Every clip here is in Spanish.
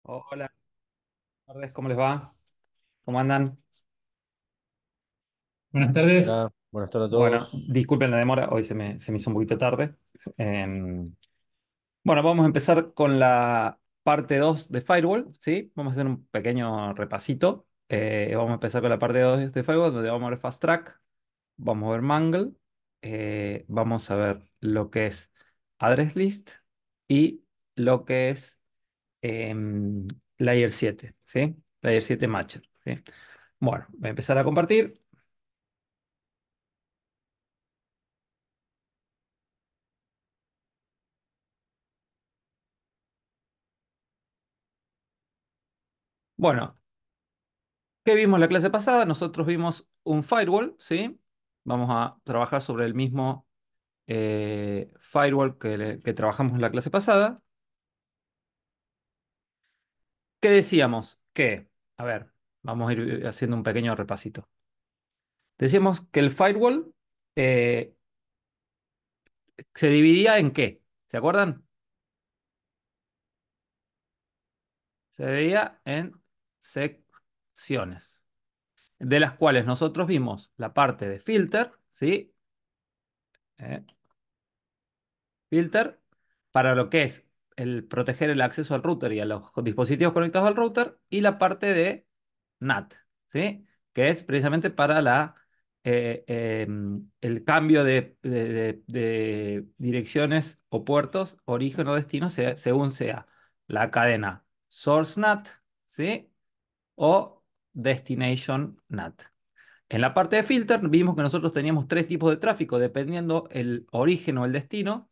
Hola, buenas tardes, ¿cómo les va? ¿Cómo andan? Buenas tardes. Hola, buenas tardes a Bueno, todos. disculpen la demora, hoy se me hizo un poquito tarde. Em, bueno, vamos a empezar con la parte 2 de Firewall, ¿sí? Vamos a hacer un pequeño repasito. Vamos a empezar con la parte 2 de Firewall, donde vamos a ver Fast Track, vamos a ver Mangle, vamos a ver lo que es Address List y lo que es Layer 7, ¿sí? Layer 7 Matcher, ¿sí? Bueno, voy a empezar a compartir. Bueno, ¿qué vimos la clase pasada? Nosotros vimos un firewall, ¿sí? Vamos a trabajar sobre el mismo firewall que trabajamos en la clase pasada. ¿Qué decíamos? Que, a ver, vamos a ir haciendo un pequeño repasito. Decíamos que el firewall eh, se dividía en qué, ¿se acuerdan? Se dividía en secciones, de las cuales nosotros vimos la parte de filter, ¿sí? Eh, Filter para lo que es el proteger el acceso al router y a los dispositivos conectados al router, y la parte de NAT, ¿sí? Que es precisamente para el cambio de direcciones o puertos, origen o destino, según sea la cadena source NAT, ¿sí? O destination NAT. En la parte de filter vimos que nosotros teníamos tres tipos de tráfico dependiendo el origen o el destino.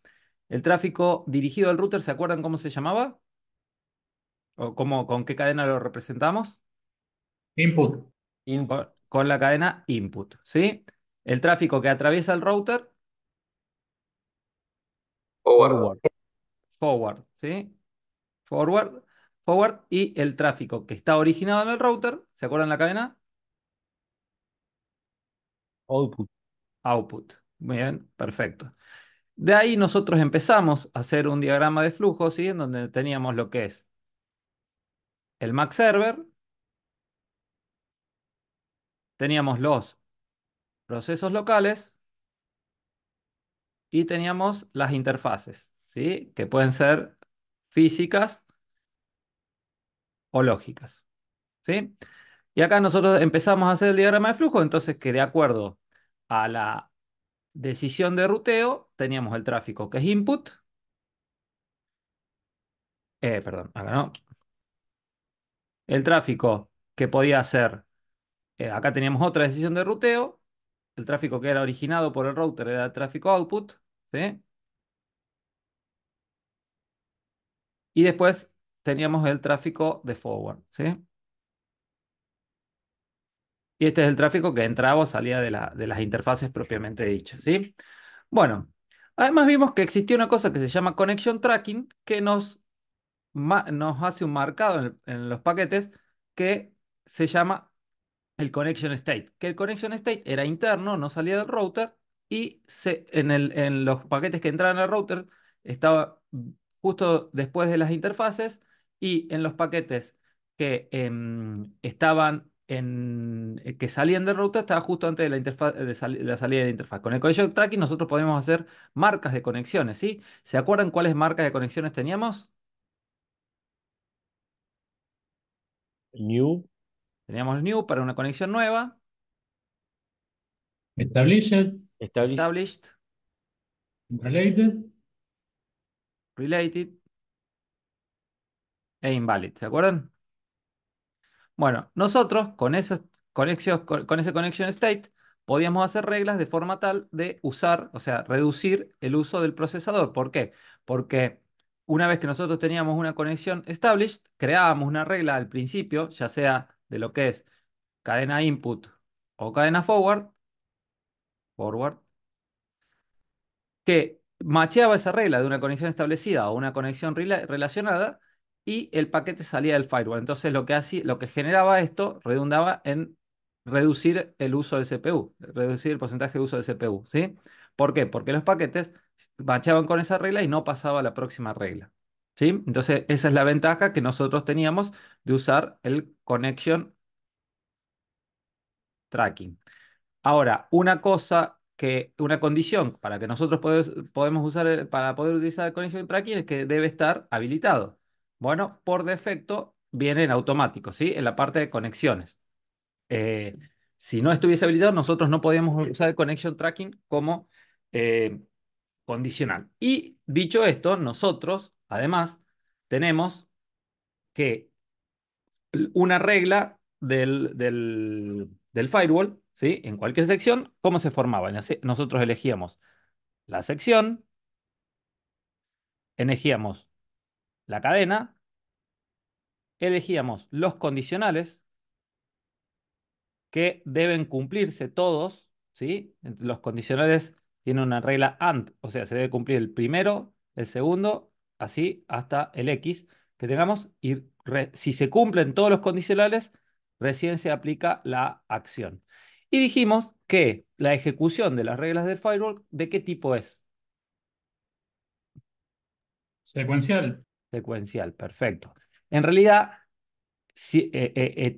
El tráfico dirigido al router, ¿se acuerdan cómo se llamaba? ¿O con qué cadena lo representamos? Input. Input, Con la cadena input, ¿sí? El tráfico que atraviesa el router, Forward. forward, forward, ¿sí? Forward, forward, y el tráfico que está originado en el router, ¿se acuerdan la cadena? output, Output. Muy bien, perfecto. De ahí nosotros empezamos a hacer un diagrama de flujo, ¿sí? En donde teníamos lo que es el MAC server, teníamos los procesos locales y teníamos las interfaces, ¿sí? Que pueden ser físicas o lógicas, ¿sí? Y acá nosotros empezamos a hacer el diagrama de flujo, entonces que de acuerdo a la decisión de ruteo, teníamos el tráfico que es input, perdón, acá no, el tráfico que podía ser, acá teníamos otra decisión de ruteo, el tráfico que era originado por el router era el tráfico output, ¿sí? Y después teníamos el tráfico de forward, ¿sí? Y este es el tráfico que entraba o salía de las interfaces propiamente dichas, ¿sí? Bueno, además vimos que existía una cosa que se llama connection tracking que nos hace un marcado en los paquetes que se llama el connection state, que el connection state era interno, no salía del router, y en los paquetes que entraban al router estaba justo después de las interfaces, y en los paquetes que salían del router estaba justo antes de la interfaz de la salida de la interfaz. Con el connection tracking nosotros podemos hacer marcas de conexiones, ¿sí? ¿Se acuerdan cuáles marcas de conexiones teníamos? new, Teníamos new para una conexión nueva, Established. established, established, Related. related e invalid, ¿se acuerdan? Bueno, nosotros con ese connection state podíamos hacer reglas de forma tal de usar, o sea, reducir el uso del procesador. ¿Por qué? Porque una vez que nosotros teníamos una conexión established, creábamos una regla al principio, ya sea de lo que es cadena input o cadena forward, que macheaba esa regla de una conexión establecida o una conexión relacionada, y el paquete salía del firewall. Entonces lo que generaba esto redundaba en reducir el uso del CPU, reducir el porcentaje de uso del CPU, ¿sí? ¿Por qué? Porque los paquetes macheaban con esa regla y no pasaba a la próxima regla, ¿sí? Entonces, esa es la ventaja que nosotros teníamos de usar el Connection Tracking. Ahora, una condición para que nosotros podemos usar, para poder utilizar el Connection Tracking es que debe estar habilitado. Bueno, por defecto viene en automático, ¿sí? En la parte de conexiones. Eh, si no estuviese habilitado, nosotros no podíamos usar el Connection Tracking como eh, condicional. Y dicho esto, nosotros, además, tenemos que una regla del firewall, ¿sí? En cualquier sección, ¿cómo se formaba? Nosotros elegíamos la sección, elegíamos la cadena, elegíamos los condicionales, que deben cumplirse todos, ¿sí? Los condicionales tienen una regla AND, o sea, se debe cumplir el primero, el segundo, así hasta el X que tengamos, y si se cumplen todos los condicionales, recién se aplica la acción. Y dijimos que la ejecución de las reglas del firewall, ¿de qué tipo es? Secuencial. Secuencial, perfecto. En realidad,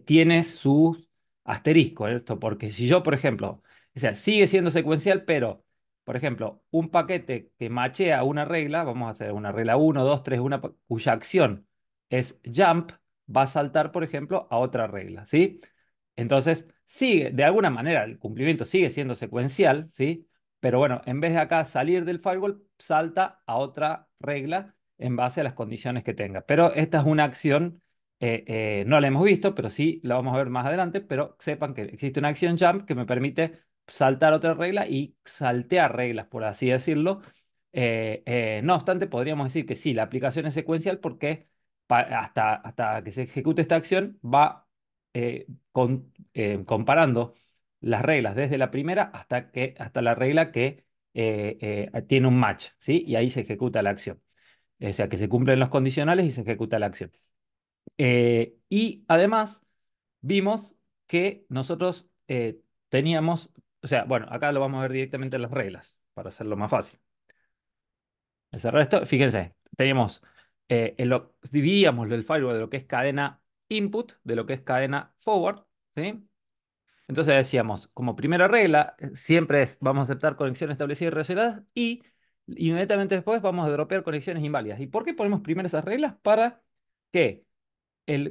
tiene sus asteriscos esto, porque si yo, por ejemplo, o sea, sigue siendo secuencial, pero, por ejemplo, un paquete que machea una regla, vamos a hacer una regla uno 2 3 cuya acción es jump, va a saltar, por ejemplo, a otra regla, ¿sí? Entonces, sigue, de alguna manera, el cumplimiento sigue siendo secuencial, ¿sí? Pero bueno, en vez de acá salir del firewall, salta a otra regla en base a las condiciones que tenga. Pero esta es una acción no la hemos visto, pero sí la vamos a ver más adelante, pero sepan que existe una acción jump que me permite saltar otra regla y saltear reglas, por así decirlo. No obstante, podríamos decir que sí, la aplicación es secuencial porque hasta que se ejecute esta acción va comparando las reglas desde la primera hasta la regla que tiene un match, ¿sí? Y ahí se ejecuta la acción. O sea, que se cumplen los condicionales y se ejecuta la acción. Y además vimos que nosotros teníamos, o sea, bueno, acá lo vamos a ver directamente en las reglas para hacerlo más fácil. Cerrar esto, fíjense, teníamos, dividíamos el firewall de lo que es cadena input, de lo que es cadena forward, ¿sí? Entonces decíamos, como primera regla, siempre es, vamos a aceptar conexiones establecidas y relacionadas y inmediatamente después vamos a dropear conexiones inválidas. ¿Y por qué ponemos primero esas reglas? Para que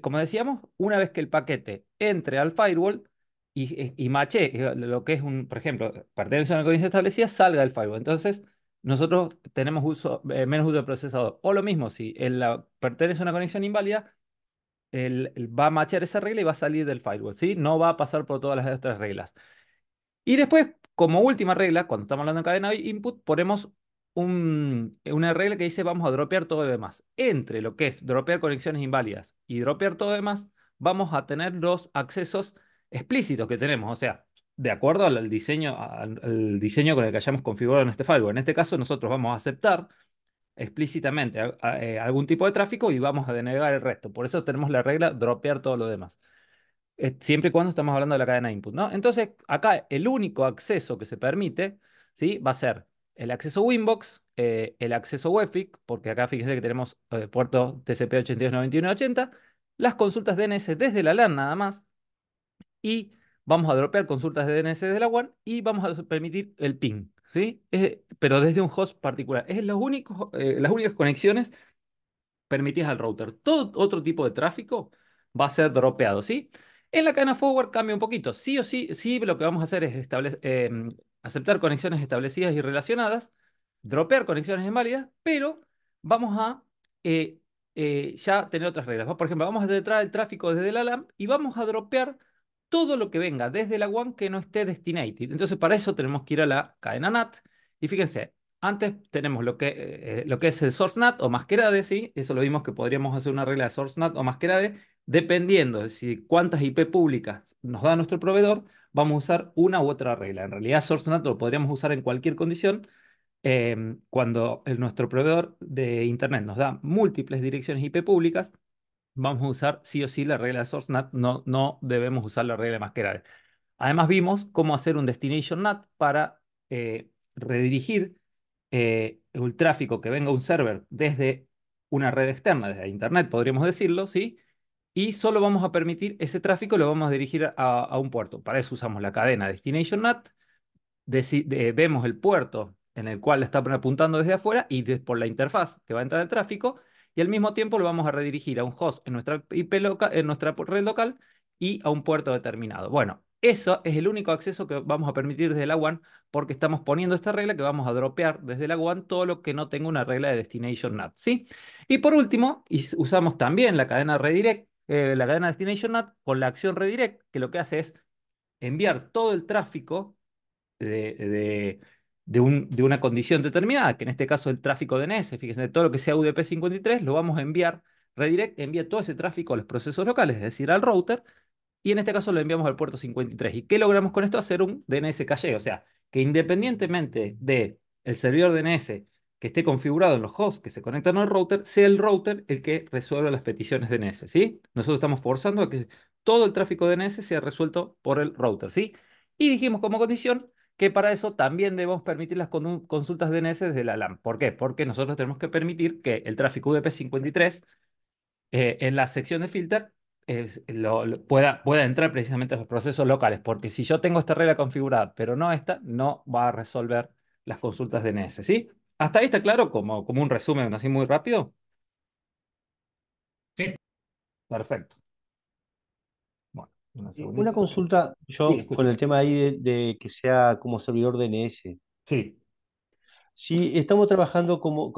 como decíamos, una vez que el paquete entre al firewall y mache lo que es por ejemplo, pertenece a una condición establecida, salga del firewall. Entonces, nosotros tenemos menos uso de procesador. O lo mismo, si pertenece a una conexión inválida, va a machear esa regla y va a salir del firewall, ¿sí? No va a pasar por todas las otras reglas. Y después, como última regla, cuando estamos hablando de cadena input, ponemos una regla que dice vamos a dropear todo lo demás. Entre lo que es dropear conexiones inválidas y dropear todo lo demás, vamos a tener los accesos explícitos que tenemos. O sea, de acuerdo al diseño con el que hayamos configurado en este firewall. En este caso, nosotros vamos a aceptar explícitamente algún tipo de tráfico y vamos a denegar el resto. Por eso tenemos la regla dropear todo lo demás siempre y cuando estamos hablando de la cadena input, ¿no? Entonces, acá el único acceso que se permite, ¿sí? Va a ser el acceso Winbox, el acceso Webfic, porque acá fíjese que tenemos puerto TCP 829180, las consultas DNS desde la LAN nada más, y vamos a dropear consultas de DNS desde la WAN y vamos a permitir el ping, ¿sí? Pero desde un host particular. Es las únicas conexiones permitís al router. Todo otro tipo de tráfico va a ser dropeado, ¿sí? En la cadena forward cambia un poquito. Sí o sí, sí lo que vamos a hacer es aceptar conexiones establecidas y relacionadas, dropear conexiones inválidas, pero vamos a eh, ya tener otras reglas. Por ejemplo, vamos a detectar el tráfico desde la LAN y vamos a dropear todo lo que venga desde la WAN que no esté destinated. Entonces, para eso tenemos que ir a la cadena NAT. Y fíjense, antes tenemos lo que es el source NAT o masquerade, ¿sí? Eso lo vimos que podríamos hacer una regla de source NAT o masquerade. Dependiendo de si cuántas IP públicas nos da nuestro proveedor, vamos a usar una u otra regla. En realidad, source NAT lo podríamos usar en cualquier condición. Cuando nuestro proveedor de Internet nos da múltiples direcciones IP públicas, vamos a usar sí o sí la regla de source NAT, no, no debemos usar la regla de masquerade. Además vimos cómo hacer un destination NAT para redirigir el tráfico que venga a un server desde una red externa desde Internet, podríamos decirlo, ¿sí? Y solo vamos a permitir ese tráfico, lo vamos a dirigir a un puerto. Para eso usamos la cadena Destination NAT, vemos el puerto en el cual está apuntando desde afuera y por la interfaz que va a entrar el tráfico, y al mismo tiempo lo vamos a redirigir a un host en nuestra en nuestra red local y a un puerto determinado. Bueno, eso es el único acceso que vamos a permitir desde la WAN, porque estamos poniendo esta regla que vamos a dropear desde la WAN todo lo que no tenga una regla de Destination NAT, ¿sí? Y por último, usamos también la cadena redirect, la cadena Destination NAT con la acción redirect, que lo que hace es enviar todo el tráfico de, de, de una condición determinada, que en este caso el tráfico DNS, fíjense, todo lo que sea UDP 53, lo vamos a enviar, redirect envía todo ese tráfico a los procesos locales, es decir, al router, y en este caso lo enviamos al puerto 53. ¿Y qué logramos con esto? Hacer un DNS caché, o sea, que independientemente de el servidor DNS que esté configurado en los hosts que se conectan al router, sea el router el que resuelva las peticiones DNS, ¿sí? Nosotros estamos forzando a que todo el tráfico DNS sea resuelto por el router, ¿sí? Y dijimos como condición que para eso también debemos permitir las consultas DNS desde la LAN. ¿Por qué? Porque nosotros tenemos que permitir que el tráfico UDP53 en la sección de filter pueda entrar precisamente a los procesos locales, porque si yo tengo esta regla configurada, pero no esta, no va a resolver las consultas DNS, ¿sí? Hasta ahí está claro, como un resumen así muy rápido. Sí, Perfecto. Bueno, un Una segundito. consulta, Sí, yo con escucho. el tema ahí de que sea como servidor DNS. Sí. Si estamos trabajando como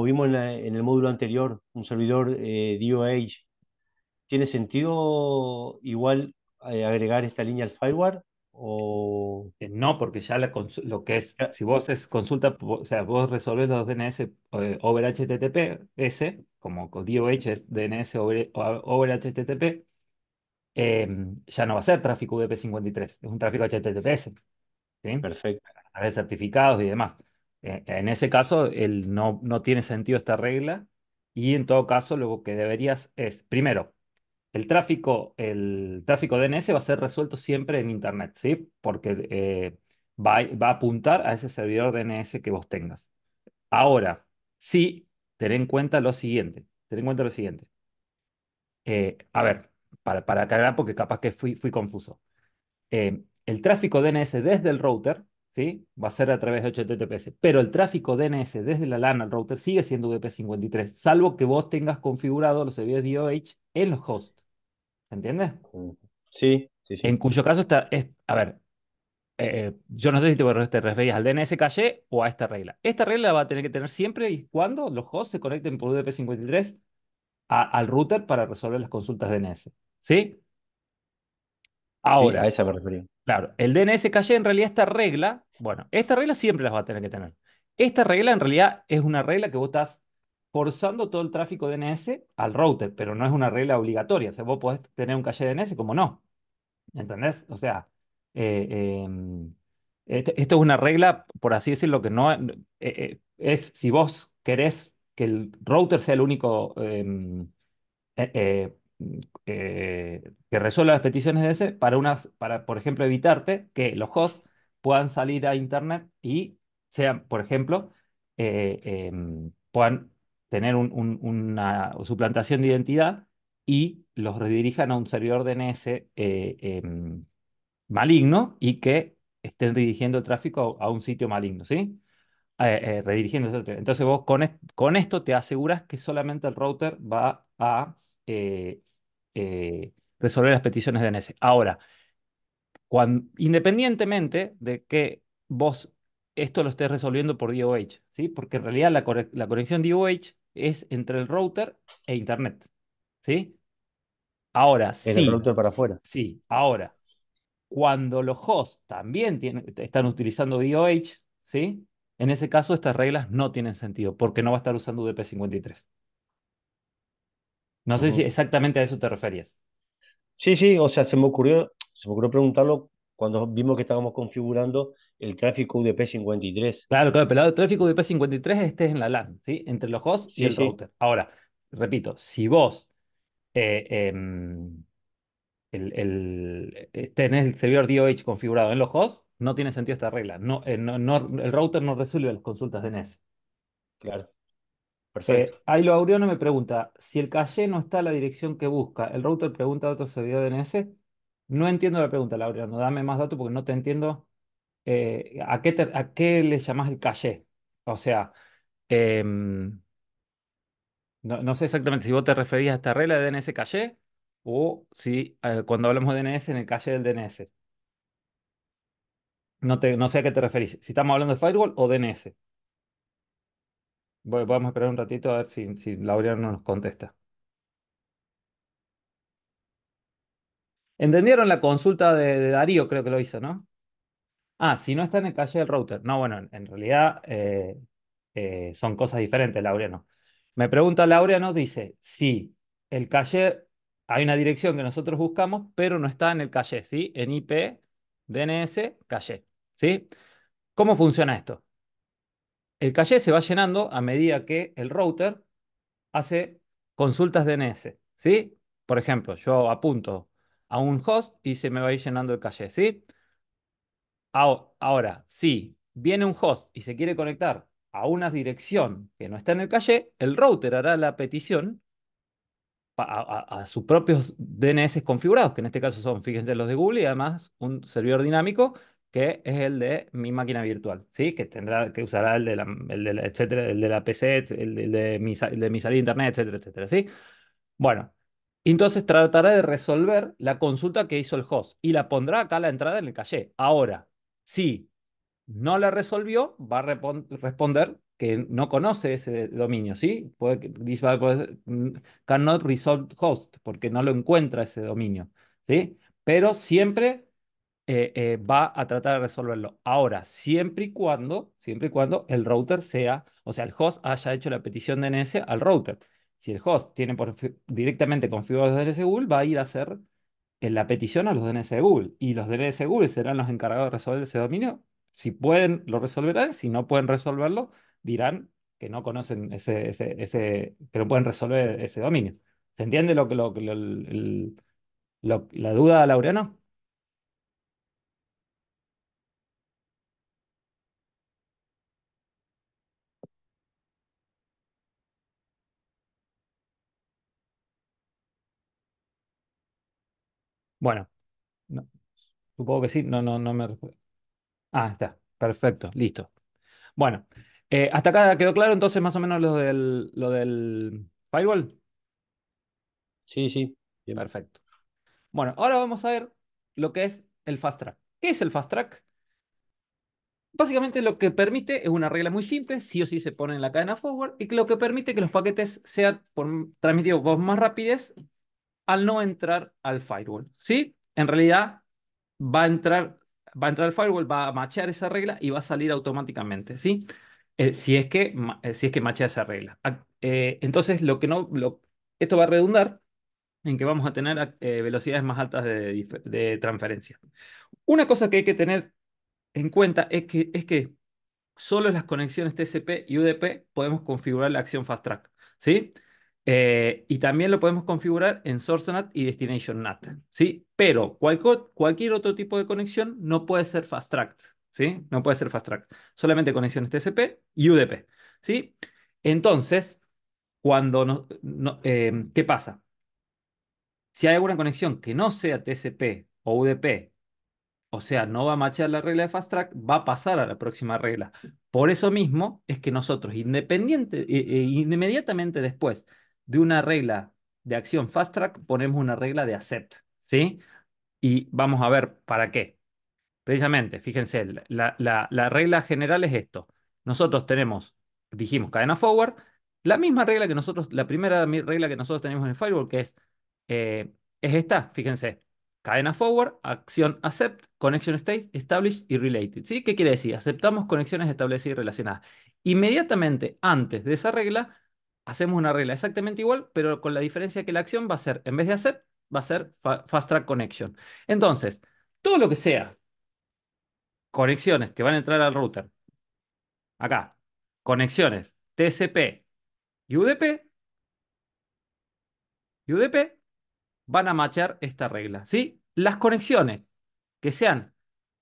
vimos en el módulo anterior, un servidor DOH, ¿tiene sentido igual agregar esta línea al firewall? O, No, porque ya lo que es, ya, si vos es consulta, o sea, vos resolvés los DNS over HTTPS, como con DOH es DNS over HTTP, ya no va a ser tráfico UDP53, es un tráfico HTTPS, ¿sí? perfecto. A través de certificados y demás. En ese caso, no tiene sentido esta regla y en todo caso lo que deberías es, primero, el tráfico DNS va a ser resuelto siempre en Internet, ¿sí? Porque va a apuntar a ese servidor DNS que vos tengas. Ahora, sí, ten en cuenta lo siguiente. A ver, para aclarar, porque capaz que fui confuso. El tráfico DNS desde el router, ¿sí? Va a ser a través de HTTPS, pero el tráfico DNS desde la LAN al router sigue siendo UDP53, salvo que vos tengas configurado los servidores DOH en los hosts. ¿Entiendes? Mm. Sí, sí, En sí. cuyo caso a ver, yo no sé si te referías al DNS caché o a esta regla. Esta regla la va a tener que tener siempre y cuando los hosts se conecten por UDP53 al router para resolver las consultas DNS. ¿Sí? Sí, a Ahora, esa me refería. claro, el DNS caché en realidad esta regla, bueno, esta regla siempre las va a tener que tener. Esta regla en realidad es una regla que vos estás forzando todo el tráfico DNS al router, pero no es una regla obligatoria. O sea, vos podés tener un caché DNS como no. ¿Entendés? O sea, eh, esto es una regla, por así decirlo, que no es si vos querés que el router sea el único eh, eh, que resuelva las peticiones de ese para, por ejemplo, evitarte que los hosts puedan salir a internet y sean, por ejemplo, puedan tener una suplantación de identidad y los redirijan a un servidor DNS maligno y que estén dirigiendo el tráfico a un sitio maligno, ¿sí? Redirigiendo ese otro. Entonces vos con esto te aseguras que solamente el router va a eh, resolver las peticiones de DNS. Ahora, independientemente de que vos esto lo estés resolviendo por DOH, ¿sí? Porque en realidad la conexión DOH es entre el router e Internet, ¿sí? Ahora, En el sí, router para afuera. sí, ahora. Cuando los hosts también están utilizando DOH, ¿sí? En ese caso, estas reglas no tienen sentido porque no va a estar usando UDP53. No sé si Ujú. exactamente a eso te referías. Sí, sí, o sea, se me ocurrió preguntarlo cuando vimos que estábamos configurando el tráfico UDP53. Claro, claro, pero el tráfico UDP53 este es en la LAN, ¿sí? Entre los hosts y Sí, el sí, router. Ahora, repito, si vos eh, em, tenés el servidor DOH configurado en los hosts, no tiene sentido esta regla. El router no resuelve las consultas DNS. claro. Perfecto. Ailo Aureano me pregunta, si el caché no está a la dirección que busca, el router pregunta a otro servidor DNS. No entiendo la pregunta, Laureano. Dame más datos porque no te entiendo. ¿A qué le llamás el caché? O sea, no sé exactamente si vos te referías a esta regla de DNS caché o si cuando hablamos de DNS en el caché del DNS. No sé a qué te referís. Si estamos hablando de firewall o DNS. Vamos a esperar un ratito a ver si Laureano nos contesta. ¿Entendieron la consulta de Darío? Creo que lo hizo, ¿no? Ah, si no está en el caché del router. No, bueno, en realidad son cosas diferentes, Laureano. Me pregunta Laureano, dice, sí, el caché, hay una dirección que nosotros buscamos, pero no está en el caché, ¿sí? En IP, DNS, caché, ¿sí? ¿Cómo funciona esto? El caché se va llenando a medida que el router hace consultas DNS, ¿sí? Por ejemplo, yo apunto a un host y se me va a ir llenando el caché, ¿sí? Ahora, si viene un host y se quiere conectar a una dirección que no está en el caché, el router hará la petición a sus propios DNS configurados, que en este caso son, fíjense, los de Google y además un servidor dinámico que es el de mi máquina virtual, ¿sí? Que usará etcétera, el de la PC, el de mi salida de internet, etcétera, etcétera, ¿sí? Bueno, entonces tratará de resolver la consulta que hizo el host y la pondrá acá a la entrada en el caché. Ahora, sí no la resolvió, va a responder que no conoce ese dominio, ¿sí? Dice, cannot resolve host, porque no lo encuentra ese dominio, ¿sí? Pero siempre va a tratar de resolverlo. Ahora, siempre y cuando el router sea, o sea, el host haya hecho la petición DNS al router. Si el host tiene directamente configurados DNS Google, va a ir a hacer en la petición a los DNS de Google. Y los DNS de Google serán los encargados de resolver ese dominio. Si pueden, lo resolverán. Si no pueden resolverlo, dirán que no conocen que no pueden resolver ese dominio. ¿Se entiende la duda, Laureano? Bueno, no, supongo que sí. No me. Ah, está. Perfecto. Listo. Bueno, hasta acá quedó claro entonces más o menos lo del firewall. Sí, sí. Bien. Perfecto. Bueno, ahora vamos a ver lo que es el fast track. ¿Qué es el fast track? Básicamente lo que permite es una regla muy simple, sí o sí se pone en la cadena forward, y que lo que permite que los paquetes sean transmitidos con más rapidez al no entrar al firewall. ¿Sí? En realidad va a entrar, va a entrar al firewall, va a machear esa regla y va a salir automáticamente. ¿Sí? Si es que machea esa regla. Entonces, esto va a redundar en que vamos a tener velocidades más altas de transferencia. Una cosa que hay que tener en cuenta es que solo en las conexiones TCP y UDP podemos configurar la acción Fast Track, ¿sí? Y también lo podemos configurar en Source NAT y Destination NAT, ¿sí? Pero cualquier otro tipo de conexión no puede ser Fast Track, ¿sí? No puede ser Fast Track. Solamente conexiones TCP y UDP, ¿sí? Entonces, ¿qué pasa? Si hay alguna conexión que no sea TCP o UDP, o sea, no va a matchar la regla de Fast Track, va a pasar a la próxima regla. Por eso mismo es que nosotros, inmediatamente después de una regla de acción Fast Track, ponemos una regla de accept, ¿sí? Y vamos a ver para qué. Precisamente, fíjense, la regla general es esto. Nosotros dijimos cadena forward, la misma regla que nosotros, la primera regla que nosotros tenemos en el firewall, que es esta, fíjense, cadena forward, acción accept, connection state, established y related. ¿Sí? ¿Qué quiere decir? Aceptamos conexiones establecidas y relacionadas. Inmediatamente antes de esa regla, hacemos una regla exactamente igual, pero con la diferencia que la acción va a ser, en vez de accept, va a ser fast track connection. Entonces, todo lo que sea conexiones que van a entrar al router. Acá, conexiones TCP y UDP van a matchar esta regla, ¿sí? Las conexiones que sean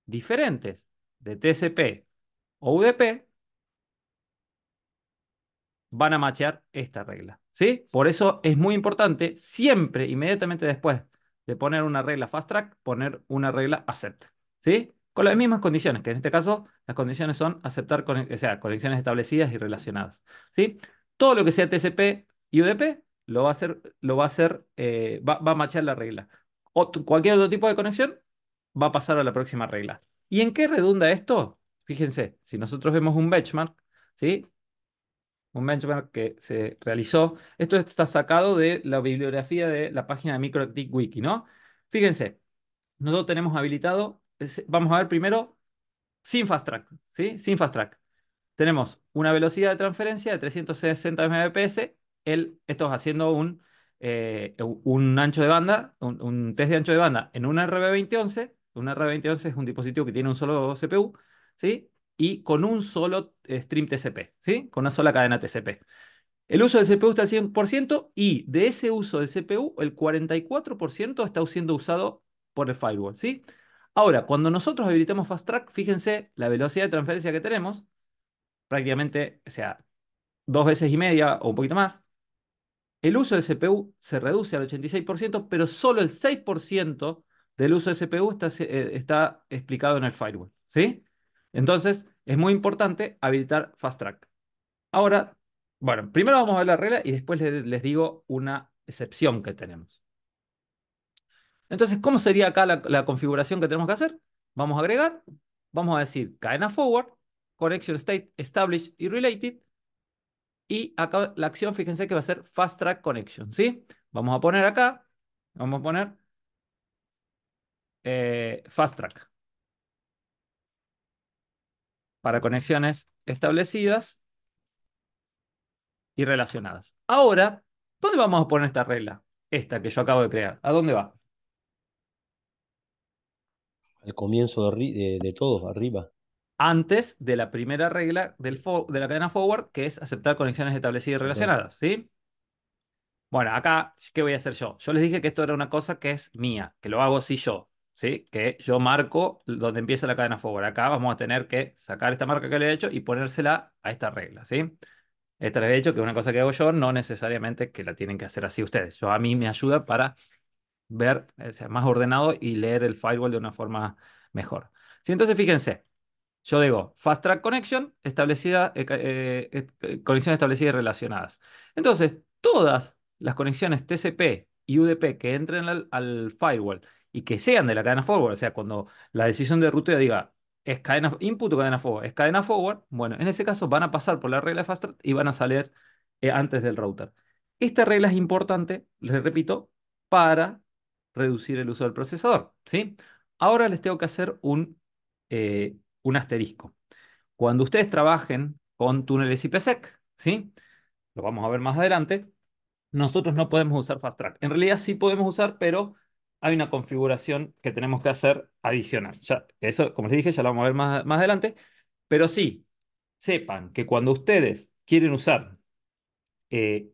diferentes de TCP o UDP van a machear esta regla, ¿sí? Por eso es muy importante siempre, inmediatamente después de poner una regla fast track, poner una regla accept, ¿sí? Con las mismas condiciones, que en este caso las condiciones son aceptar, o sea, conexiones establecidas y relacionadas, ¿sí? Todo lo que sea TCP y UDP va a machear la regla. Cualquier otro tipo de conexión va a pasar a la próxima regla. ¿Y en qué redunda esto? Fíjense, si nosotros vemos un benchmark, ¿sí? Un benchmark que se realizó. Esto está sacado de la bibliografía de la página de MikroTik Wiki, ¿no? Fíjense, nosotros tenemos habilitado, vamos a ver primero, sin fast track, ¿sí? Sin fast track. Tenemos una velocidad de transferencia de 360 Mbps. Esto es haciendo un ancho de banda, un test de ancho de banda en un RB2011. Un RB2011 es un dispositivo que tiene un solo CPU, ¿sí? Y con un solo stream TCP, ¿sí? Con una sola cadena TCP. El uso del CPU está al 100% y de ese uso del CPU, el 44% está siendo usado por el firewall, ¿sí? Ahora, cuando nosotros habilitamos Fast Track, fíjense la velocidad de transferencia que tenemos, prácticamente, o sea, 2 veces y media o un poquito más. El uso del CPU se reduce al 86%, pero solo el 6% del uso del CPU está explicado en el firewall, ¿sí? Entonces, es muy importante habilitar Fast Track. Ahora, bueno, primero vamos a ver la regla y después les digo una excepción que tenemos. Entonces, ¿cómo sería acá la configuración que tenemos que hacer? Vamos a agregar, vamos a decir cadena forward, connection state established y related. Y acá la acción, fíjense que va a ser Fast Track Connection, ¿sí? Vamos a poner acá, vamos a poner Fast Track para conexiones establecidas y relacionadas. Ahora, ¿dónde vamos a poner esta regla? Esta que yo acabo de crear. ¿A dónde va? Al comienzo de todo, arriba. Antes de la primera regla de la cadena forward, que es aceptar conexiones establecidas y Ok. relacionadas, ¿sí? Bueno, acá, ¿qué voy a hacer yo? Yo les dije que esto era una cosa que es mía, que lo hago así yo, ¿sí? Que yo marco donde empieza la cadena forward. Acá vamos a tener que sacar esta marca que le he hecho y ponérsela a esta regla, ¿sí? Esta les he dicho que es una cosa que hago yo, no necesariamente que la tienen que hacer así ustedes. A mí me ayuda para ver, o sea, más ordenado y leer el firewall de una forma mejor. Sí, entonces fíjense. Yo digo Fast Track Connection, conexiones establecidas y relacionadas. Entonces, todas las conexiones TCP y UDP que entren al firewall y que sean de la cadena forward, o sea, cuando la decisión de ruteo diga es cadena input o cadena forward, es cadena forward, bueno, en ese caso van a pasar por la regla de Fast Track y van a salir antes del router. Esta regla es importante, les repito, para reducir el uso del procesador, ¿sí? Ahora les tengo que hacer un asterisco. Cuando ustedes trabajen con túneles IPsec, ¿sí? Lo vamos a ver más adelante, nosotros no podemos usar Fast Track. En realidad sí podemos usar, pero hay una configuración que tenemos que hacer adicional. Ya, eso, como les dije, ya lo vamos a ver más adelante, pero sí, sepan que cuando ustedes quieren usar eh,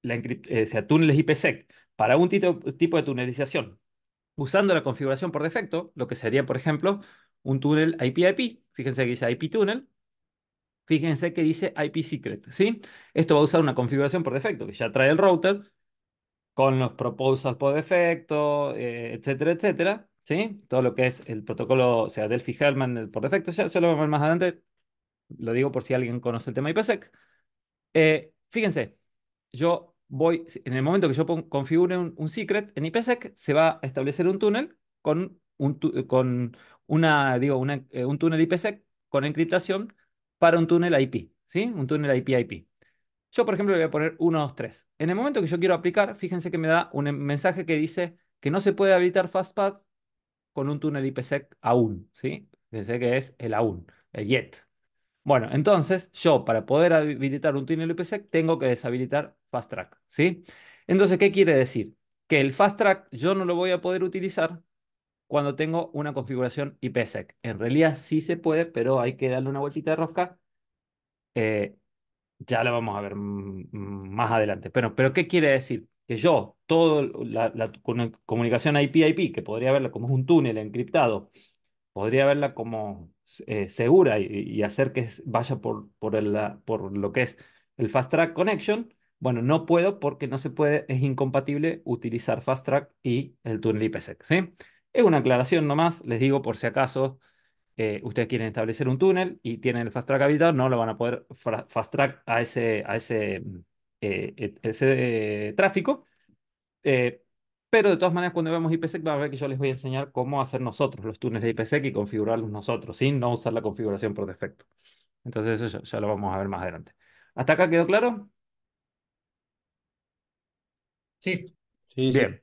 o sea, túneles IPsec para un tipo de tunelización, usando la configuración por defecto, lo que sería, por ejemplo, un túnel IP-IP, fíjense que dice IP túnel. Fíjense que dice IP secret, ¿sí? Esto va a usar una configuración por defecto que ya trae el router con los proposals por defecto, etcétera, etcétera, ¿sí? Todo lo que es el protocolo, o sea, Delphi-Hellman por defecto, ya se lo vamos a ver más adelante, lo digo por si alguien conoce el tema IPsec. Fíjense, en el momento que yo configure un secret en IPsec, se va a establecer un túnel con un túnel IPsec con encriptación para un túnel IP, ¿sí? Un túnel IP-IP. Yo, por ejemplo, le voy a poner 123. En el momento que yo quiero aplicar, fíjense que me da un mensaje que dice que no se puede habilitar FastPath con un túnel IPsec aún, ¿sí? Fíjense que es el aún, el yet. Bueno, entonces yo para poder habilitar un túnel IPsec tengo que deshabilitar Fast Track, ¿sí? Entonces, ¿qué quiere decir? Que el Fast Track yo no lo voy a poder utilizar cuando tengo una configuración IPsec. En realidad sí se puede, pero hay que darle una vueltita de rosca. eh, ya lo vamos a ver más adelante. Pero ¿qué quiere decir? Que yo, toda la comunicación IP-IP, que podría verla como un túnel encriptado, podría verla como segura y hacer que vaya por lo que es el Fast Track Connection. Bueno, no puedo porque no se puede, es incompatible utilizar Fast Track y el túnel IPsec, ¿sí? Es una aclaración nomás, les digo por si acaso ustedes quieren establecer un túnel y tienen el Fast Track habilitado, no lo van a poder Fast Track a ese tráfico. Eh, pero de todas maneras, cuando vemos IPsec, van a ver que yo les voy a enseñar cómo hacer nosotros los túneles de IPsec y configurarlos nosotros, sin no usar la configuración por defecto. Entonces eso ya lo vamos a ver más adelante. ¿Hasta acá quedó claro? Sí, Sí, sí. Bien.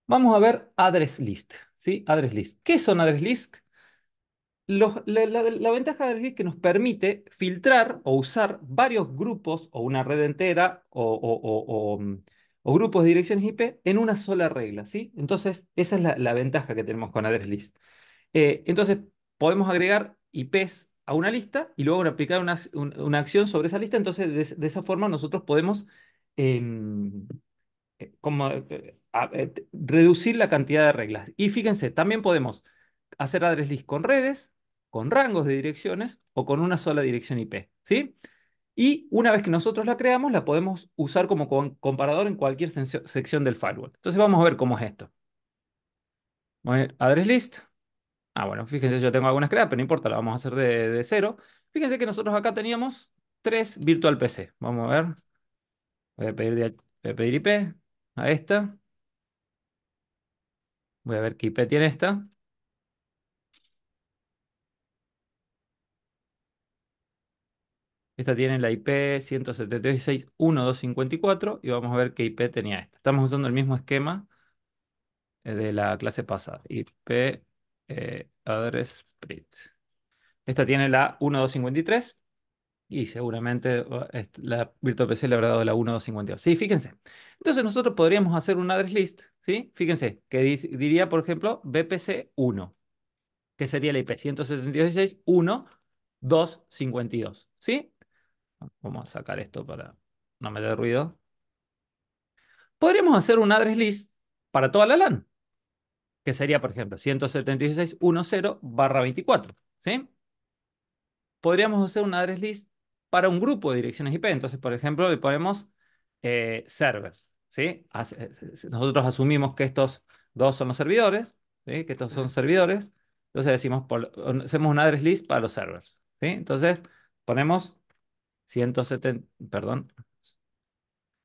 Vamos a ver address list. ¿Sí? Address list. ¿Qué son address list? La ventaja de address list es que nos permite filtrar o usar varios grupos o una red entera o grupos de direcciones IP en una sola regla. ¿Sí? Entonces, esa es la ventaja que tenemos con address list. Entonces, podemos agregar IPs a una lista y luego aplicar una acción sobre esa lista. Entonces, de esa forma nosotros podemos em, reducir la cantidad de reglas. Y fíjense, también podemos hacer address list con redes, con rangos de direcciones o con una sola dirección IP. ¿Sí? Y una vez que nosotros la creamos, la podemos usar como comparador en cualquier sección del firewall. Entonces, vamos a ver cómo es esto. Voy a ir a address list. Bueno, fíjense, yo tengo algunas creadas, pero no importa, la vamos a hacer de cero. Fíjense que nosotros acá teníamos tres virtual PC. Vamos a ver. Voy a pedir IP a esta. Voy a ver qué IP tiene esta. Esta tiene la IP 172.16.1.254 y vamos a ver qué IP tenía esta. Estamos usando el mismo esquema de la clase pasada. IP address split. Esta tiene la 1.253. Y seguramente la Virtual PC le habrá dado la 1.252. Sí, fíjense. Entonces nosotros podríamos hacer un address list, ¿sí? Fíjense, que diría, por ejemplo, VPC 1, que sería la IP 172.16.1.252, ¿sí? Vamos a sacar esto para no meter ruido. Podríamos hacer un address list para toda la LAN, que sería, por ejemplo, 172.16.10/24, ¿sí? Podríamos hacer un address list para un grupo de direcciones IP. Entonces, por ejemplo, le ponemos servers, ¿sí? Nosotros asumimos que estos dos son los servidores, ¿sí? Que estos son servidores. Entonces decimos, hacemos un address list para los servers, ¿sí? Entonces ponemos 170, perdón,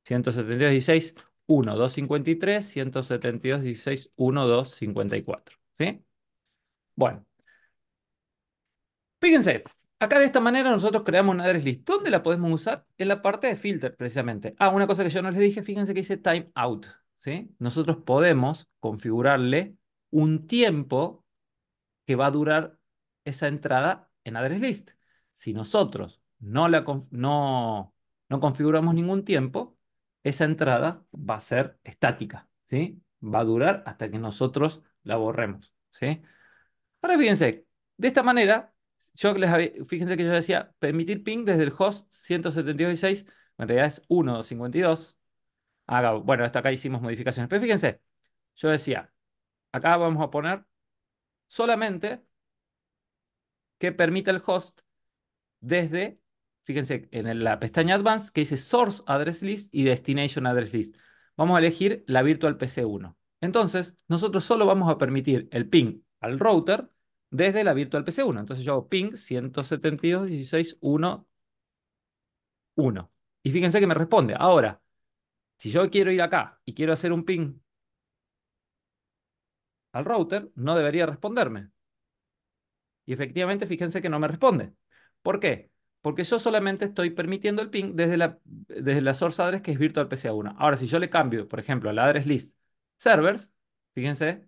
172.16.1.253, 172.16.1.254, ¿sí? Bueno. Fíjense, acá de esta manera nosotros creamos una address list. ¿Dónde la podemos usar? En la parte de filter, precisamente. Una cosa que yo no les dije, fíjense que dice timeout, ¿sí? Nosotros podemos configurarle un tiempo que va a durar esa entrada en address list. Si nosotros no configuramos ningún tiempo, esa entrada va a ser estática, ¿sí? Va a durar hasta que nosotros la borremos, ¿sí? Ahora fíjense, de esta manera, fíjense que yo decía permitir ping desde el host 172.16, en realidad es 1.52. Bueno, hasta acá hicimos modificaciones, pero fíjense, yo decía, acá vamos a poner solamente que permita el host desde, fíjense, en la pestaña Advanced que dice Source Address List y Destination Address List. Vamos a elegir la Virtual PC 1. Entonces, nosotros solo vamos a permitir el ping al router desde la Virtual PC 1. Entonces yo hago ping 172.16.1.1. Y fíjense que me responde. Ahora, si yo quiero ir acá y quiero hacer un ping al router, no debería responderme. Y efectivamente, fíjense que no me responde. ¿Por qué? Porque yo solamente estoy permitiendo el ping desde la source address que es virtual PCA1. Ahora, si yo le cambio, por ejemplo, a la address list servers, fíjense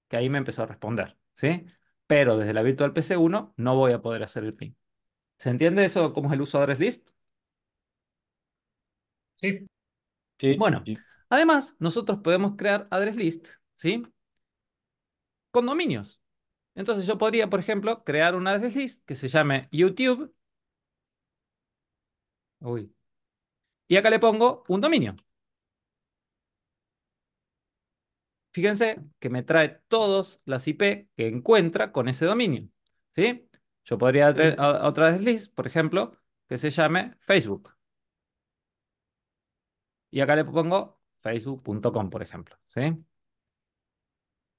que ahí me empezó a responder, ¿sí? Pero desde la virtual PC1 no voy a poder hacer el ping. ¿Se entiende eso? ¿Cómo es el uso de address list? sí, Sí, Bueno, sí. además, nosotros podemos crear address list, ¿sí? Con dominios. Entonces yo podría, por ejemplo, crear una address list que se llame YouTube. Uy. Y acá le pongo un dominio. Fíjense que me trae todas las IP que encuentra con ese dominio. ¿Sí? Yo podría traer a otra list, por ejemplo, que se llame Facebook. Y acá le pongo facebook.com, por ejemplo, ¿sí?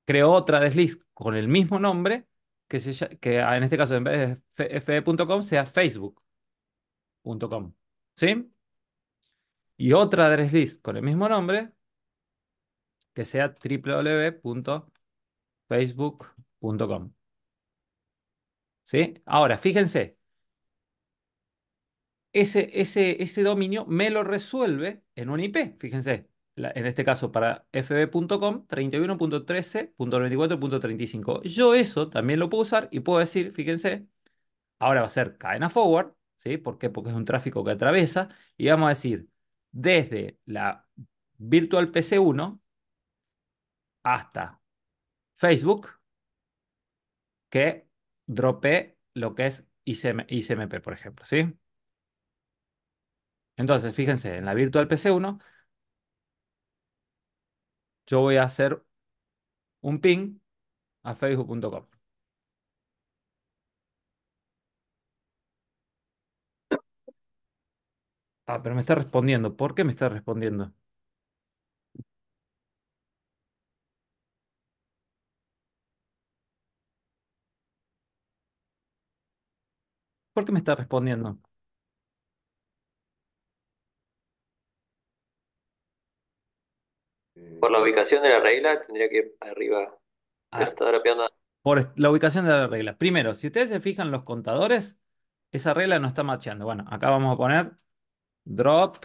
Creo otra desliz con el mismo nombre que en este caso en vez de fe.com sea facebook.com, ¿sí? Y otra desliz con el mismo nombre que sea www.facebook.com, ¿sí? Ahora, fíjense, ese dominio me lo resuelve en un IP. Fíjense, en este caso para fb.com 31.13.94.35. Yo eso también lo puedo usar y puedo decir, fíjense, ahora va a ser cadena forward, ¿sí? ¿Por qué? Porque es un tráfico que atraviesa y vamos a decir desde la Virtual PC 1 hasta Facebook que dropee lo que es ICMP, por ejemplo, ¿sí? Entonces, fíjense, en la Virtual PC 1 yo voy a hacer un ping a facebook.com. Ah, pero me está respondiendo. ¿Por qué me está respondiendo? ¿Por qué me está respondiendo? Por la ubicación de la regla, tendría que ir arriba. Te lo Ah, está dropeando. por la ubicación de la regla. Primero, si ustedes se fijan los contadores, esa regla no está macheando. Bueno, acá vamos a poner drop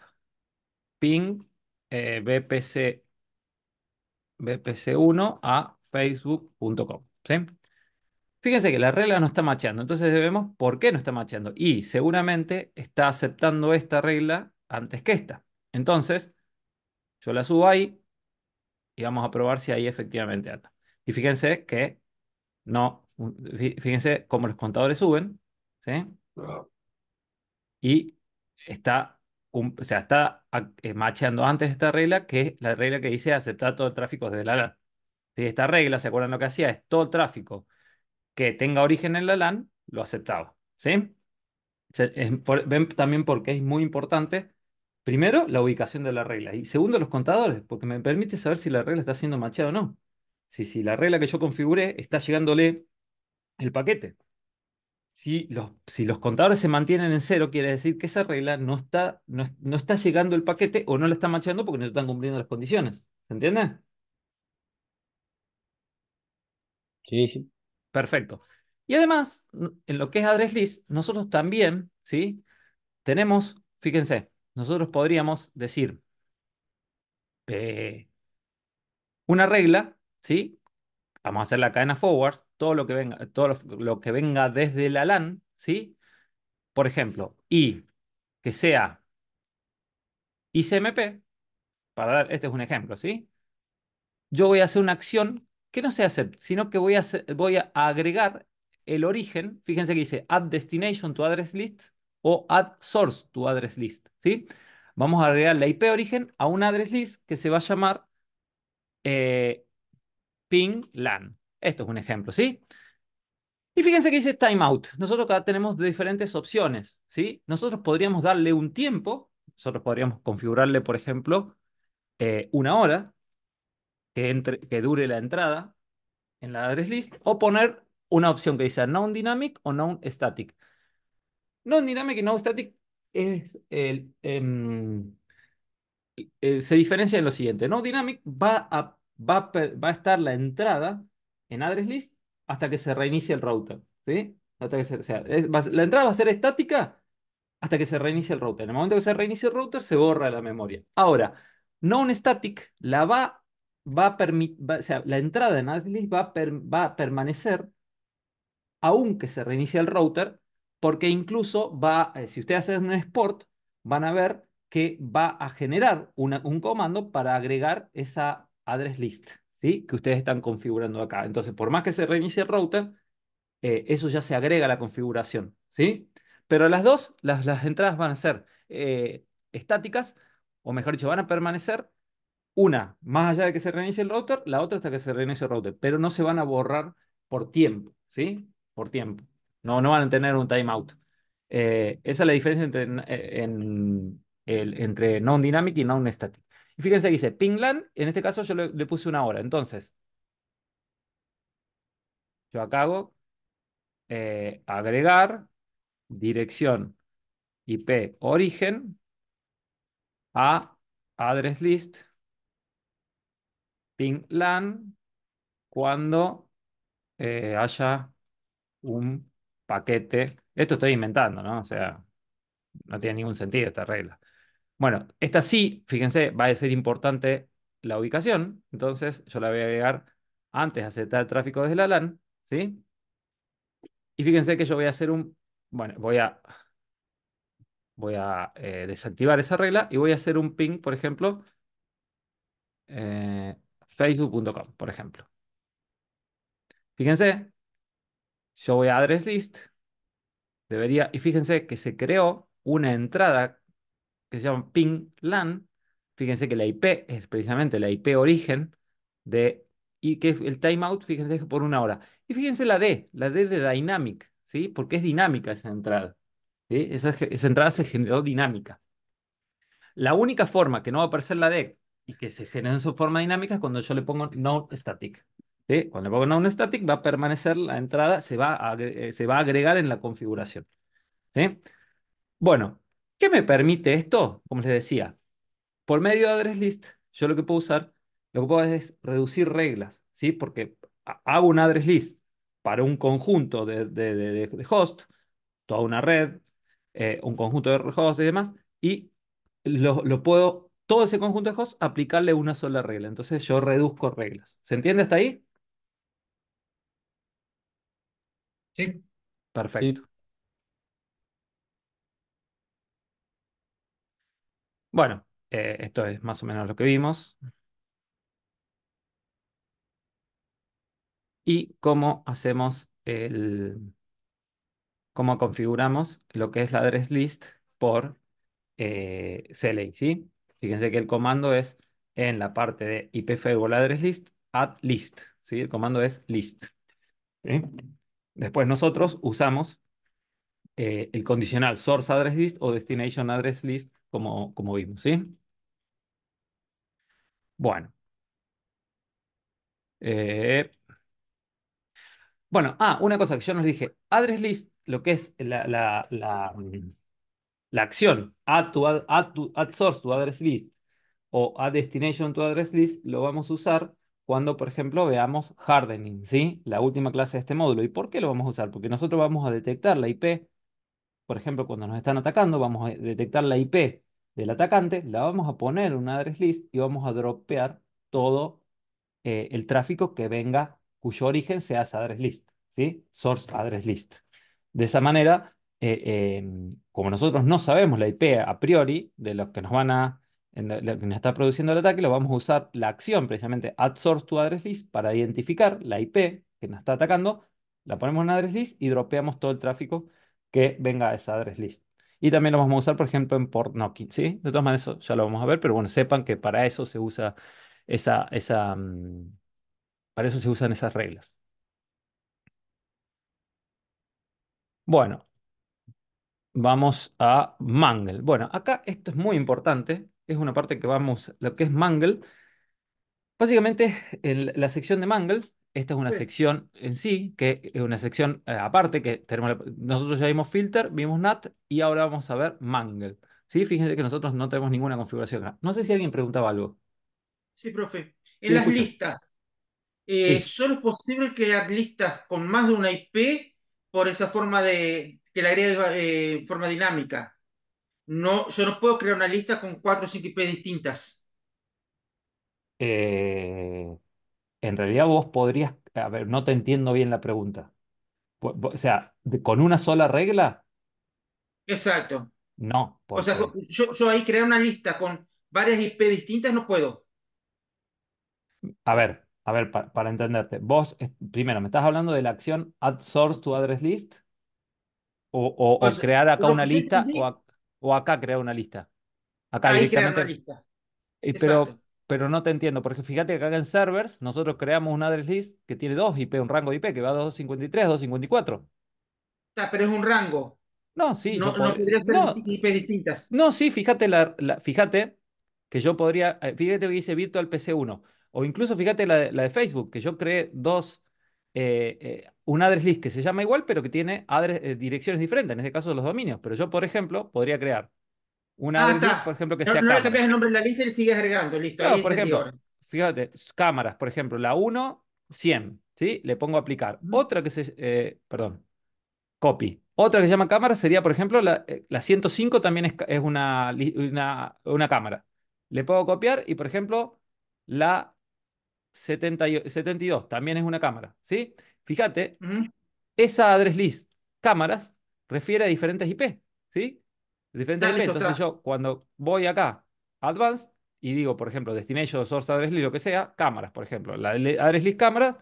ping BPC, BPC 1 a facebook.com. ¿Sí? Fíjense que la regla no está macheando. Entonces debemos, ¿por qué no está macheando? Y seguramente está aceptando esta regla antes que esta. Entonces, yo la subo ahí y vamos a probar si ahí efectivamente anda. Y fíjense que no, fíjense cómo los contadores suben, ¿sí? Y está, o sea, está macheando antes esta regla que la regla que dice aceptar todo el tráfico desde la LAN. Si esta regla, ¿se acuerdan lo que hacía? Es todo el tráfico que tenga origen en la LAN, lo aceptaba, ¿sí? Ven también porque es muy importante, primero, la ubicación de la regla y segundo, los contadores, porque me permite saber si la regla está siendo macheada o no. Si la regla que yo configuré está llegándole el paquete. Si los contadores se mantienen en cero, quiere decir que esa regla no está llegando el paquete o no la está macheando porque no están cumpliendo las condiciones. ¿Se entiende? Sí, sí. Perfecto. Y además, en lo que es address list, nosotros también, ¿sí? Tenemos, fíjense, nosotros podríamos decir eh, una regla, ¿sí? Vamos a hacer la cadena forwards, todo lo que venga, lo que venga desde la LAN, ¿sí? Por ejemplo, y que sea ICMP, este es un ejemplo, ¿sí? Yo voy a hacer una acción que no sea accept, sino que voy a agregar el origen. Fíjense que dice add destination to address list o add source to address list, ¿sí? Vamos a agregar la IP origen a un address list que se va a llamar eh, ping LAN. Esto es un ejemplo, ¿sí? Y fíjense que dice timeout. Nosotros acá tenemos diferentes opciones, ¿sí? Nosotros podríamos darle un tiempo. Nosotros podríamos configurarle, por ejemplo, 1 hora que dure la entrada en la address list o poner una opción que dice non-dynamic o non-static. Non-dynamic y non-static es se diferencia en lo siguiente. Non-dynamic va a estar la entrada en address list hasta que se reinicie el router. ¿Sí? Hasta que o sea, la entrada va a ser estática hasta que se reinicie el router. En el momento que se reinicie el router, se borra la memoria. Ahora, non-static o sea, la entrada en address list va a permanecer aunque se reinicie el router, porque incluso si ustedes hacen un export, van a ver que va a generar un comando para agregar esa address list, ¿sí? Que ustedes están configurando acá. Entonces, por más que se reinicie el router, eso ya se agrega a la configuración, ¿sí? Pero las entradas van a ser estáticas, o mejor dicho, van a permanecer una, más allá de que se reinicie el router, la otra hasta que se reinicie el router, pero no se van a borrar por tiempo, ¿sí? Por tiempo. No van a tener un timeout. Esa es la diferencia entre entre non-dynamic y non-static. Y fíjense que dice ping LAN, en este caso yo le puse una hora. Entonces, yo acá hago agregar dirección IP origen a address list ping LAN cuando haya un paquete. Esto estoy inventando, ¿no? O sea, no tiene ningún sentido esta regla. Bueno, esta sí, fíjense, va a ser importante la ubicación. Entonces, yo la voy a agregar antes de aceptar el tráfico desde la LAN, ¿sí? Y fíjense que yo voy a hacer un. Bueno, voy a desactivar esa regla y voy a hacer un ping, por ejemplo, facebook.com, por ejemplo. Fíjense, yo voy a address list, y fíjense que se creó una entrada que se llama ping LAN. Fíjense que la IP es precisamente la IP origen y que el timeout, fíjense que por una hora. Y fíjense la D de dynamic, ¿sí? Porque es dinámica esa entrada, ¿sí? Esa entrada se generó dinámica. La única forma que no va a aparecer la D y que se genera en su forma dinámica es cuando yo le pongo non static, ¿sí? Cuando le pongo non static va a permanecer la entrada, se va a agregar en la configuración, ¿sí? Bueno, ¿qué me permite esto? Como les decía, por medio de address list, yo lo que puedo hacer es reducir reglas, ¿sí? Porque hago un address list para un conjunto de host, toda una red, un conjunto de hosts y demás, y todo ese conjunto de hosts, aplicarle una sola regla. Entonces yo reduzco reglas. ¿Se entiende hasta ahí? Sí, Perfecto. Sí, Bueno, esto es más o menos lo que vimos. Y cómo configuramos lo que es la address list por CLI, ¿sí? Fíjense que el comando es en la parte de IP Firewall Address List, add list, ¿sí? El comando es list, ¿sí? Después nosotros usamos el condicional source address list o destination address list, como vimos, ¿sí? Bueno, eh, una cosa que yo nos dije, address list, lo que es la acción add source to address list o add destination to address list, lo vamos a usar cuando, por ejemplo, veamos hardening, ¿sí? La última clase de este módulo. ¿Y por qué lo vamos a usar? Porque nosotros vamos a detectar la IP, por ejemplo, cuando nos están atacando, vamos a detectar la IP del atacante, la vamos a poner en una address list y vamos a dropear todo el tráfico que venga, cuyo origen sea esa address list, ¿sí? Source address list. De esa manera, como nosotros no sabemos la IP a priori de los que lo que nos está produciendo el ataque, lo vamos a usar la acción precisamente add source to address list para identificar la IP que nos está atacando, la ponemos en address list y dropeamos todo el tráfico que venga a esa address list. Y también lo vamos a usar, por ejemplo, en port knocking, ¿sí? De todas maneras, eso ya lo vamos a ver, pero bueno, sepan que para eso se usa esa, esa, mm, para eso se usan esas reglas. Bueno, vamos a Mangle. Bueno, acá esto es muy importante. Es una parte que lo que es Mangle. Básicamente, la sección de Mangle, esta es una Sí. sección en sí, que es una sección aparte, que nosotros ya vimos filter, vimos NAT y ahora vamos a ver Mangle. ¿Sí? Fíjense que nosotros no tenemos ninguna configuración acá. No sé si alguien preguntaba algo. Sí, profe. Sí, En las escucho. listas, Sí. ¿solo es posible crear listas con más de una IP por esa forma que le agrega forma dinámica? No, yo no puedo crear una lista con 4 o 5 IP distintas. Eh, en realidad vos podrías, a ver, no te entiendo bien la pregunta. O sea, con una sola regla, Exacto. no, O sea, porque, yo ahí crear una lista con varias IP distintas no puedo. a ver, para entenderte, vos, primero, ¿me estás hablando de la acción add source to address list? O Pues crear acá lo una que yo lista, entendí, o acá crear una lista. Acá ahí crear una directamente, lista. pero, Exacto. pero no te entiendo, porque fíjate que acá en servers nosotros creamos un address list que tiene dos IP, un rango de IP que va a 253, 254. Pero es un rango. No, sí, yo No podría. podría ser No, IP distintas. no, sí, fíjate, fíjate que yo podría. Fíjate que dice Virtual PC 1. O incluso fíjate la de Facebook, que yo creé un address list que se llama igual, pero que tiene direcciones diferentes, en este caso los dominios. Pero yo, por ejemplo, podría crear un Ah, address list, por está. ejemplo, que No, sea no le cambias cámaras. el nombre de la lista y le sigues agregando. Listo, ahí Claro, por entendí ejemplo, ahora. fíjate, cámaras, por ejemplo, la 1 100, ¿sí? Le pongo aplicar. Ujú, Otra perdón, copy. Otra que se llama cámara sería, por ejemplo, la 105 también es una cámara. Le puedo copiar y, por ejemplo, la 72 también es una cámara, ¿sí? Fíjate, ujú. esa address list cámaras refiere a diferentes IP, ¿sí? Diferentes Está IP. listo, Entonces está. yo cuando voy acá, Advanced, y digo, por ejemplo, Destination, Source Address List, lo que sea, cámaras, por ejemplo. Address list cámaras,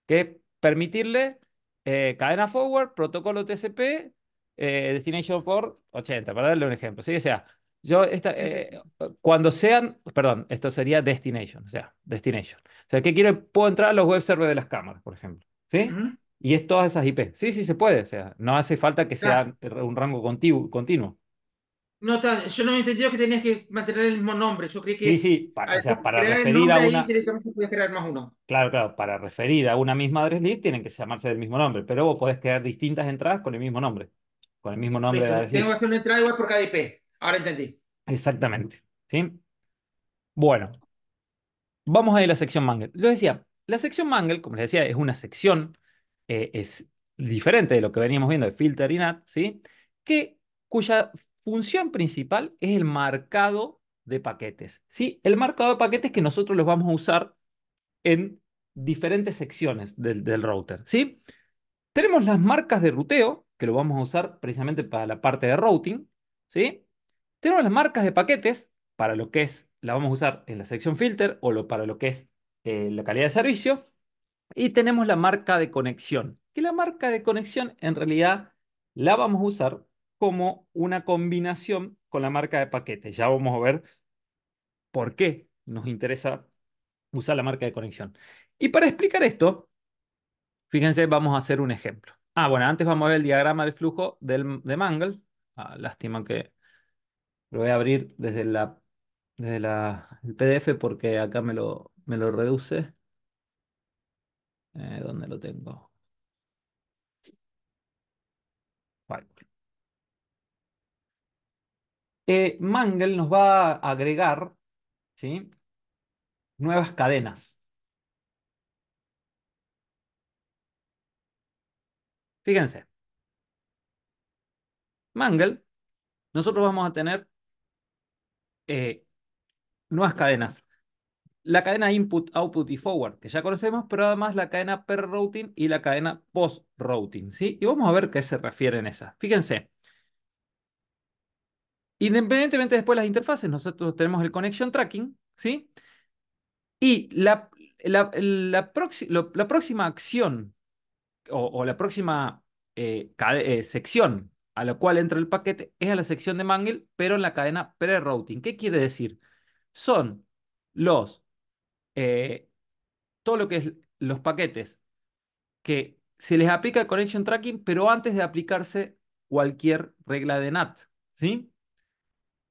que permitirle cadena forward, protocolo TCP, Destination Port 80, para darle un ejemplo, ¿sí? O sea, Sí, sí, sí. cuando sean, perdón, esto sería Destination, o sea, Destination. O sea, ¿qué quiero? Puedo entrar a los web servers de las cámaras, por ejemplo, ¿sí? Ujú. Y es todas esas IP. Sí, sí se puede. O sea, no hace falta que Está. sea un rango continuo. No, está. Yo no había entendido que tenías que mantener el mismo nombre. Yo creí Sí, que sí, o al sea, para crear el referir a nombre ahí una, directamente se puede crear más uno. claro, claro, para referir a una misma address list tienen que llamarse del mismo nombre, pero vos podés crear distintas entradas con el mismo nombre de Listo. address Tengo que list. hacer una entrada igual por cada IP. Ahora entendí. Exactamente. ¿Sí? Bueno, vamos a ir a la sección Mangle. Lo decía, la sección Mangle, como les decía, es una sección, es diferente de lo que veníamos viendo de Filter y NAT, ¿sí? Cuya función principal es el marcado de paquetes, ¿sí? El marcado de paquetes que nosotros los vamos a usar en diferentes secciones del router, ¿sí? Tenemos las marcas de ruteo, que lo vamos a usar precisamente para la parte de routing, ¿sí? Tenemos las marcas de paquetes, para lo que es, la vamos a usar en la sección filter para lo que es la calidad de servicio. Y tenemos la marca de conexión, que la marca de conexión en realidad la vamos a usar como una combinación con la marca de paquetes. Ya vamos a ver por qué nos interesa usar la marca de conexión. Y para explicar esto, fíjense, vamos a hacer un ejemplo. Bueno, antes vamos a ver el diagrama del flujo de Mangle. Lástima que lo voy a abrir desde el PDF porque acá me lo reduce. ¿Dónde lo tengo? Vale. Mangle nos va a agregar, ¿sí? Nuevas cadenas. Fíjense, Mangle, nosotros vamos a tener eh, nuevas cadenas. La cadena input, output y forward, que ya conocemos, pero además la cadena per routing y la cadena post routing, ¿sí? Y vamos a ver qué se refieren esas. Fíjense, independientemente después de las interfaces, nosotros tenemos el connection tracking, ¿sí? Y la próxima acción o la próxima sección a la cual entra el paquete es a la sección de Mangle, pero en la cadena pre-routing. ¿Qué quiere decir? Son los, eh, todo lo que es los paquetes que se les aplica el connection tracking, pero antes de aplicarse cualquier regla de NAT, ¿sí?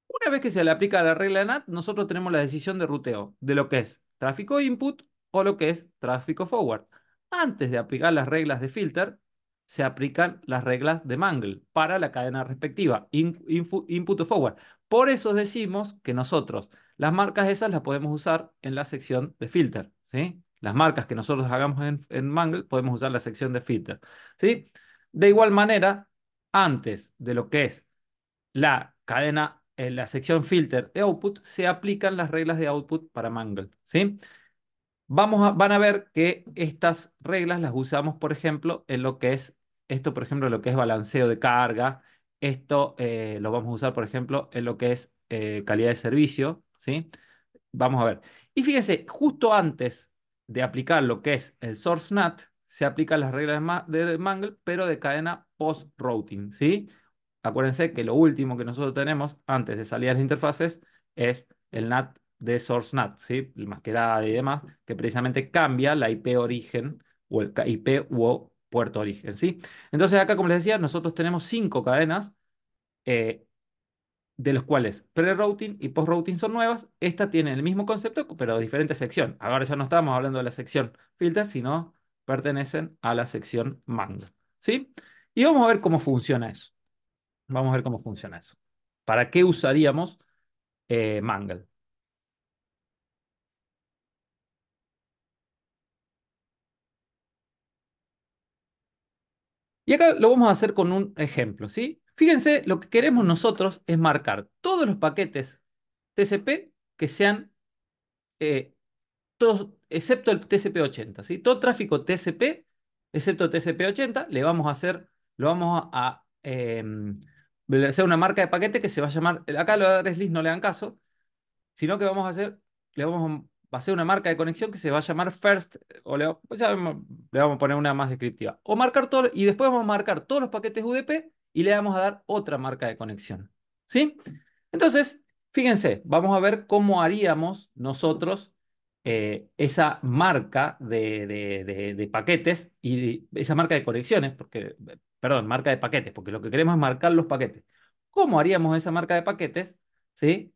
Una vez que se le aplica la regla de NAT, nosotros tenemos la decisión de ruteo de lo que es tráfico input o lo que es tráfico forward. Antes de aplicar las reglas de filter, se aplican las reglas de Mangle para la cadena respectiva, input o forward. Por eso decimos que nosotros las marcas esas las podemos usar en la sección de filter, ¿sí? Las marcas que nosotros hagamos en Mangle podemos usar la sección de filter, ¿sí? De igual manera, antes de lo que es la cadena, en la sección filter de output, se aplican las reglas de output para Mangle, ¿sí? Van a ver que estas reglas las usamos, por ejemplo, en lo que es, esto, por ejemplo, en lo que es balanceo de carga, esto lo vamos a usar, por ejemplo, en lo que es calidad de servicio, ¿sí? Vamos a ver. Y fíjense, justo antes de aplicar lo que es el source NAT, se aplican las reglas de Mangle, pero de cadena post-routing, ¿sí? Acuérdense que lo último que nosotros tenemos antes de salir a las interfaces es el NAT de source NAT, ¿sí? El masquerada y demás, que precisamente cambia la IP origen o el IP o puerto origen, ¿sí? Entonces acá, como les decía, nosotros tenemos 5 cadenas eh, de los cuales pre-routing y post-routing son nuevas. Esta tiene el mismo concepto, pero diferente sección. Ahora ya no estamos hablando de la sección filter, sino pertenecen a la sección Mangle. ¿Sí? Y vamos a ver cómo funciona eso. Vamos a ver cómo funciona eso. ¿Para qué usaríamos Mangle? Y acá lo vamos a hacer con un ejemplo, ¿sí? Fíjense, lo que queremos nosotros es marcar todos los paquetes TCP que sean eh, todos, excepto el TCP/80, ¿sí? Todo tráfico TCP, excepto TCP/80, le vamos a hacer, lo vamos hacer una marca de paquete que se va a llamar, acá lo de address list no le dan caso, sino que vamos a hacer, le vamos a hacer una marca de conexión que se va a llamar first, o pues le vamos a poner una más descriptiva. O marcar todo, y después vamos a marcar todos los paquetes UDP y le vamos a dar otra marca de conexión. ¿Sí? Entonces, fíjense, vamos a ver cómo haríamos nosotros esa marca de paquetes y esa marca de conexiones, porque, perdón, marca de paquetes, porque lo que queremos es marcar los paquetes. ¿Cómo haríamos esa marca de paquetes? ¿Sí?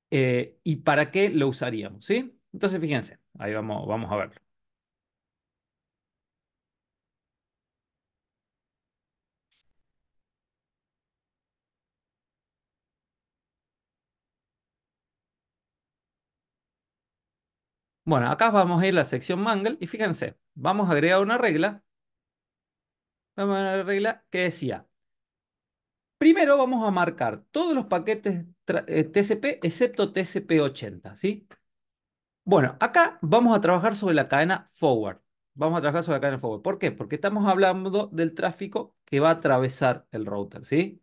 ¿Y para qué lo usaríamos? ¿Sí? Entonces, fíjense, ahí vamos a verlo. Bueno, acá vamos a ir a la sección Mangle y fíjense, vamos a agregar una regla, que decía, primero vamos a marcar todos los paquetes TCP excepto TCP/80, ¿sí? Bueno, acá vamos a trabajar sobre la cadena forward. Vamos a trabajar sobre la cadena forward. ¿Por qué? Porque estamos hablando del tráfico que va a atravesar el router, ¿sí?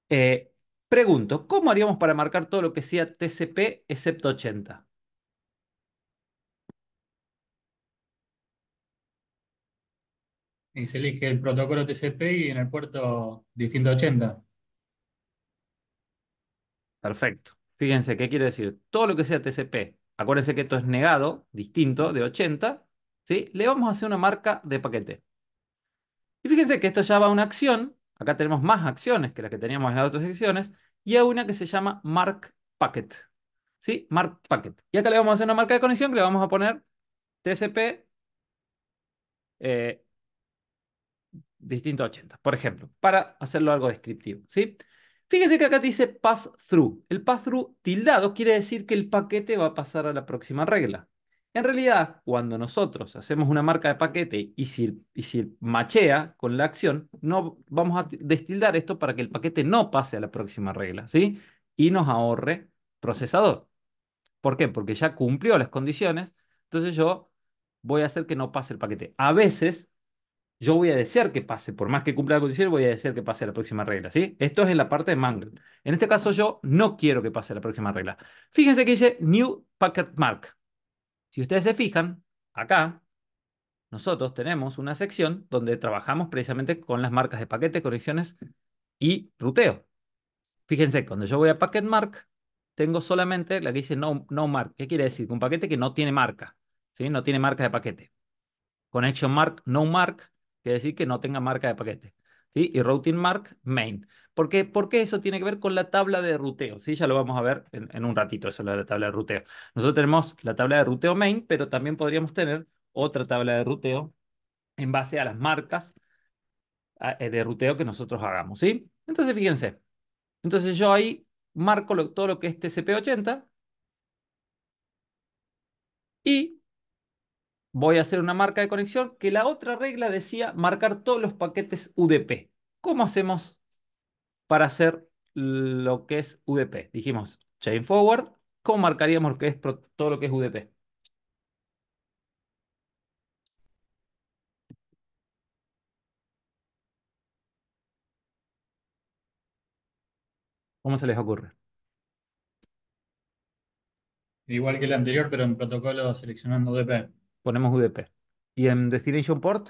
Eh, Pregunto, ¿cómo haríamos para marcar todo lo que sea TCP excepto 80? Y se elige el protocolo TCP y en el puerto distinto 80. Perfecto. Fíjense, ¿qué quiere decir? Todo lo que sea TCP, acuérdense que esto es negado, distinto, de 80, ¿sí? Le vamos a hacer una marca de paquete. Y fíjense que esto ya va a una acción, acá tenemos más acciones que las que teníamos en las otras secciones, y a una que se llama mark packet, ¿sí? Mark packet. Y acá le vamos a hacer una marca de conexión que le vamos a poner TCP eh, distinto a 80, por ejemplo, para hacerlo algo descriptivo, ¿sí? Fíjense que acá dice pass-through. El pass-through tildado quiere decir que el paquete va a pasar a la próxima regla. En realidad, cuando nosotros hacemos una marca de paquete y si machea con la acción, no vamos a destildar esto para que el paquete no pase a la próxima regla, ¿sí? Y nos ahorre procesador. ¿Por qué? Porque ya cumplió las condiciones, entonces yo voy a hacer que no pase el paquete. A veces yo voy a desear que pase, por más que cumpla la condición, voy a desear que pase a la próxima regla, ¿sí? Esto es en la parte de Mangle. En este caso yo no quiero que pase a la próxima regla. Fíjense que dice New Packet Mark. Si ustedes se fijan, acá nosotros tenemos una sección donde trabajamos precisamente con las marcas de paquete, conexiones y ruteo. Fíjense, cuando yo voy a Packet Mark, tengo solamente la que dice no Mark. ¿Qué quiere decir? Que un paquete que no tiene marca, ¿sí? No tiene marca de paquete. Connection mark, no mark, quiere decir que no tenga marca de paquete. ¿Sí? Y routing mark, main. ¿Por qué eso tiene que ver con la tabla de ruteo? ¿Sí? Ya lo vamos a ver en un ratito, eso es la tabla de ruteo. Nosotros tenemos la tabla de ruteo main, pero también podríamos tener otra tabla de ruteo en base a las marcas de ruteo que nosotros hagamos. ¿Sí? Entonces, fíjense. Entonces yo ahí marco todo lo que es TCP/80 y voy a hacer una marca de conexión que la otra regla decía marcar todos los paquetes UDP. ¿Cómo hacemos para hacer lo que es UDP? Dijimos chain forward. ¿Cómo marcaríamos lo que es todo lo que es UDP? ¿Cómo se les ocurre? Igual que el anterior, pero en protocolo seleccionando UDP. Ponemos UDP. ¿Y en destination port?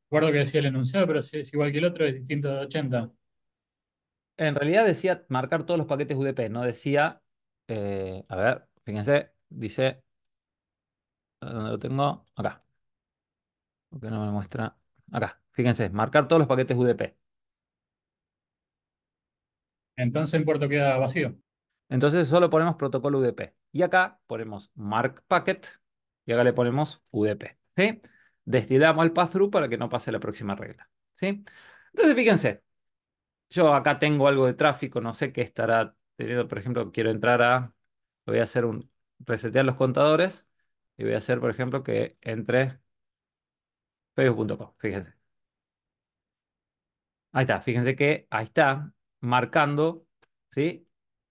Recuerdo que decía el enunciado, pero si es igual que el otro, es distinto de 80. En realidad decía marcar todos los paquetes UDP, no decía, a ver, fíjense, dice, ¿dónde lo tengo? Acá. Porque no me muestra. Acá, fíjense, marcar todos los paquetes UDP. Entonces el puerto queda vacío. Entonces solo ponemos protocolo UDP. Y acá ponemos mark packet y acá le ponemos UDP. ¿Sí? Destilamos el pass-through para que no pase la próxima regla. ¿Sí? Entonces fíjense, yo acá tengo algo de tráfico, no sé qué estará teniendo. Por ejemplo, quiero entrar a. Voy a hacer resetear los contadores y voy a hacer, por ejemplo, que entre facebook.com. Fíjense. Ahí está, fíjense que ahí está marcando, ¿sí?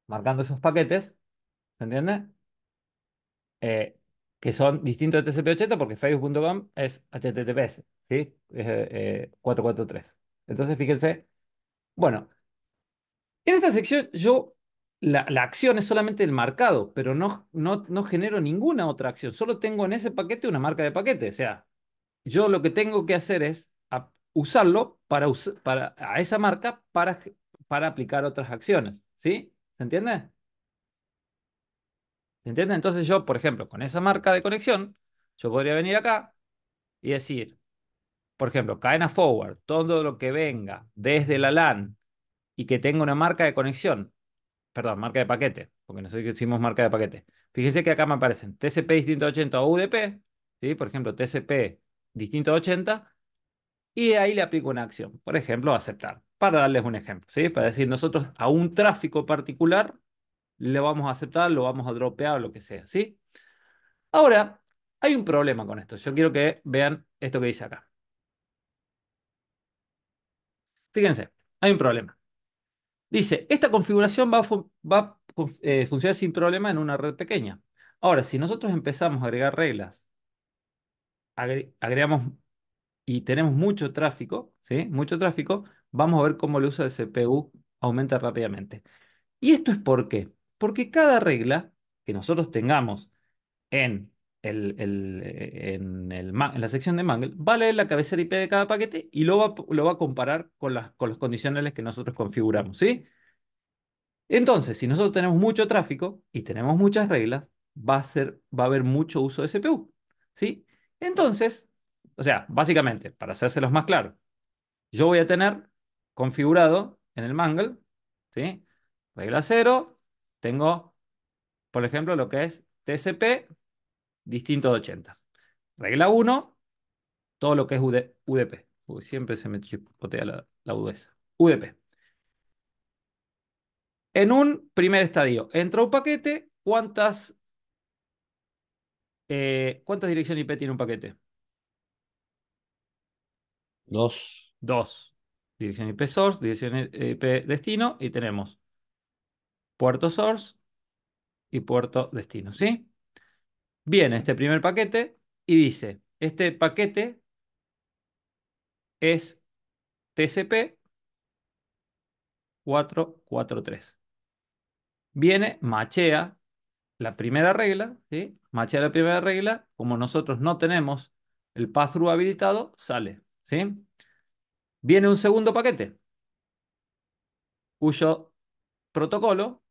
Marcando esos paquetes, ¿se entiende? eh, que son distintos de TCP/80 porque facebook.com es HTTPS, ¿sí? Es 443. Entonces, fíjense, bueno, en esta sección la acción es solamente el marcado, pero no genero ninguna otra acción, solo tengo en ese paquete una marca de paquete, o sea, yo lo que tengo que hacer es usarlo a esa marca para aplicar otras acciones, ¿sí? ¿Se entiende? ¿Se entiende? Entonces yo, por ejemplo, con esa marca de conexión, yo podría venir acá y decir, por ejemplo, cadena forward, todo lo que venga desde la LAN y que tenga una marca de conexión, perdón, marca de paquete, porque nosotros hicimos marca de paquete. Fíjense que acá me aparecen TCP distinto a 80 o UDP, ¿sí? Por ejemplo, TCP distinto a 80, y de ahí le aplico una acción. Por ejemplo, aceptar, para darles un ejemplo, ¿sí? Para decir, nosotros a un tráfico particular le vamos a aceptar, lo vamos a dropear o lo que sea, ¿sí? Ahora, hay un problema con esto. Yo quiero que vean esto que dice acá. Fíjense, hay un problema. Dice, esta configuración va a funcionar sin problema en una red pequeña. Ahora, si nosotros empezamos a agregar reglas, agregamos y tenemos mucho tráfico, ¿sí? Mucho tráfico, vamos a ver cómo el uso del CPU aumenta rápidamente. ¿Y esto es por qué? Porque cada regla que nosotros tengamos en, en la sección de Mangle, va a leer la cabecera IP de cada paquete y lo va a comparar con los condicionales que nosotros configuramos, ¿sí? Entonces, si nosotros tenemos mucho tráfico y tenemos muchas reglas, va a haber mucho uso de CPU, ¿sí? Entonces, o sea, básicamente, para hacérselos más claro, yo voy a tener configurado en el Mangle, ¿sí? Regla cero, tengo, por ejemplo, lo que es TCP distinto de 80. Regla uno, todo lo que es UDP. Uy, siempre se me chipotea la UDS. UDP. En un primer estadio, entra un paquete. ¿Cuántas direcciones IP tiene un paquete? Dos. Dos. Dirección IP source, dirección IP destino y tenemos puerto source y puerto destino, ¿sí? Viene este primer paquete y dice, este paquete es TCP 443. Viene, machea la primera regla, ¿sí? Machea la primera regla, como nosotros no tenemos el pass-through habilitado, sale, ¿sí? Viene un segundo paquete, cuyo protocolo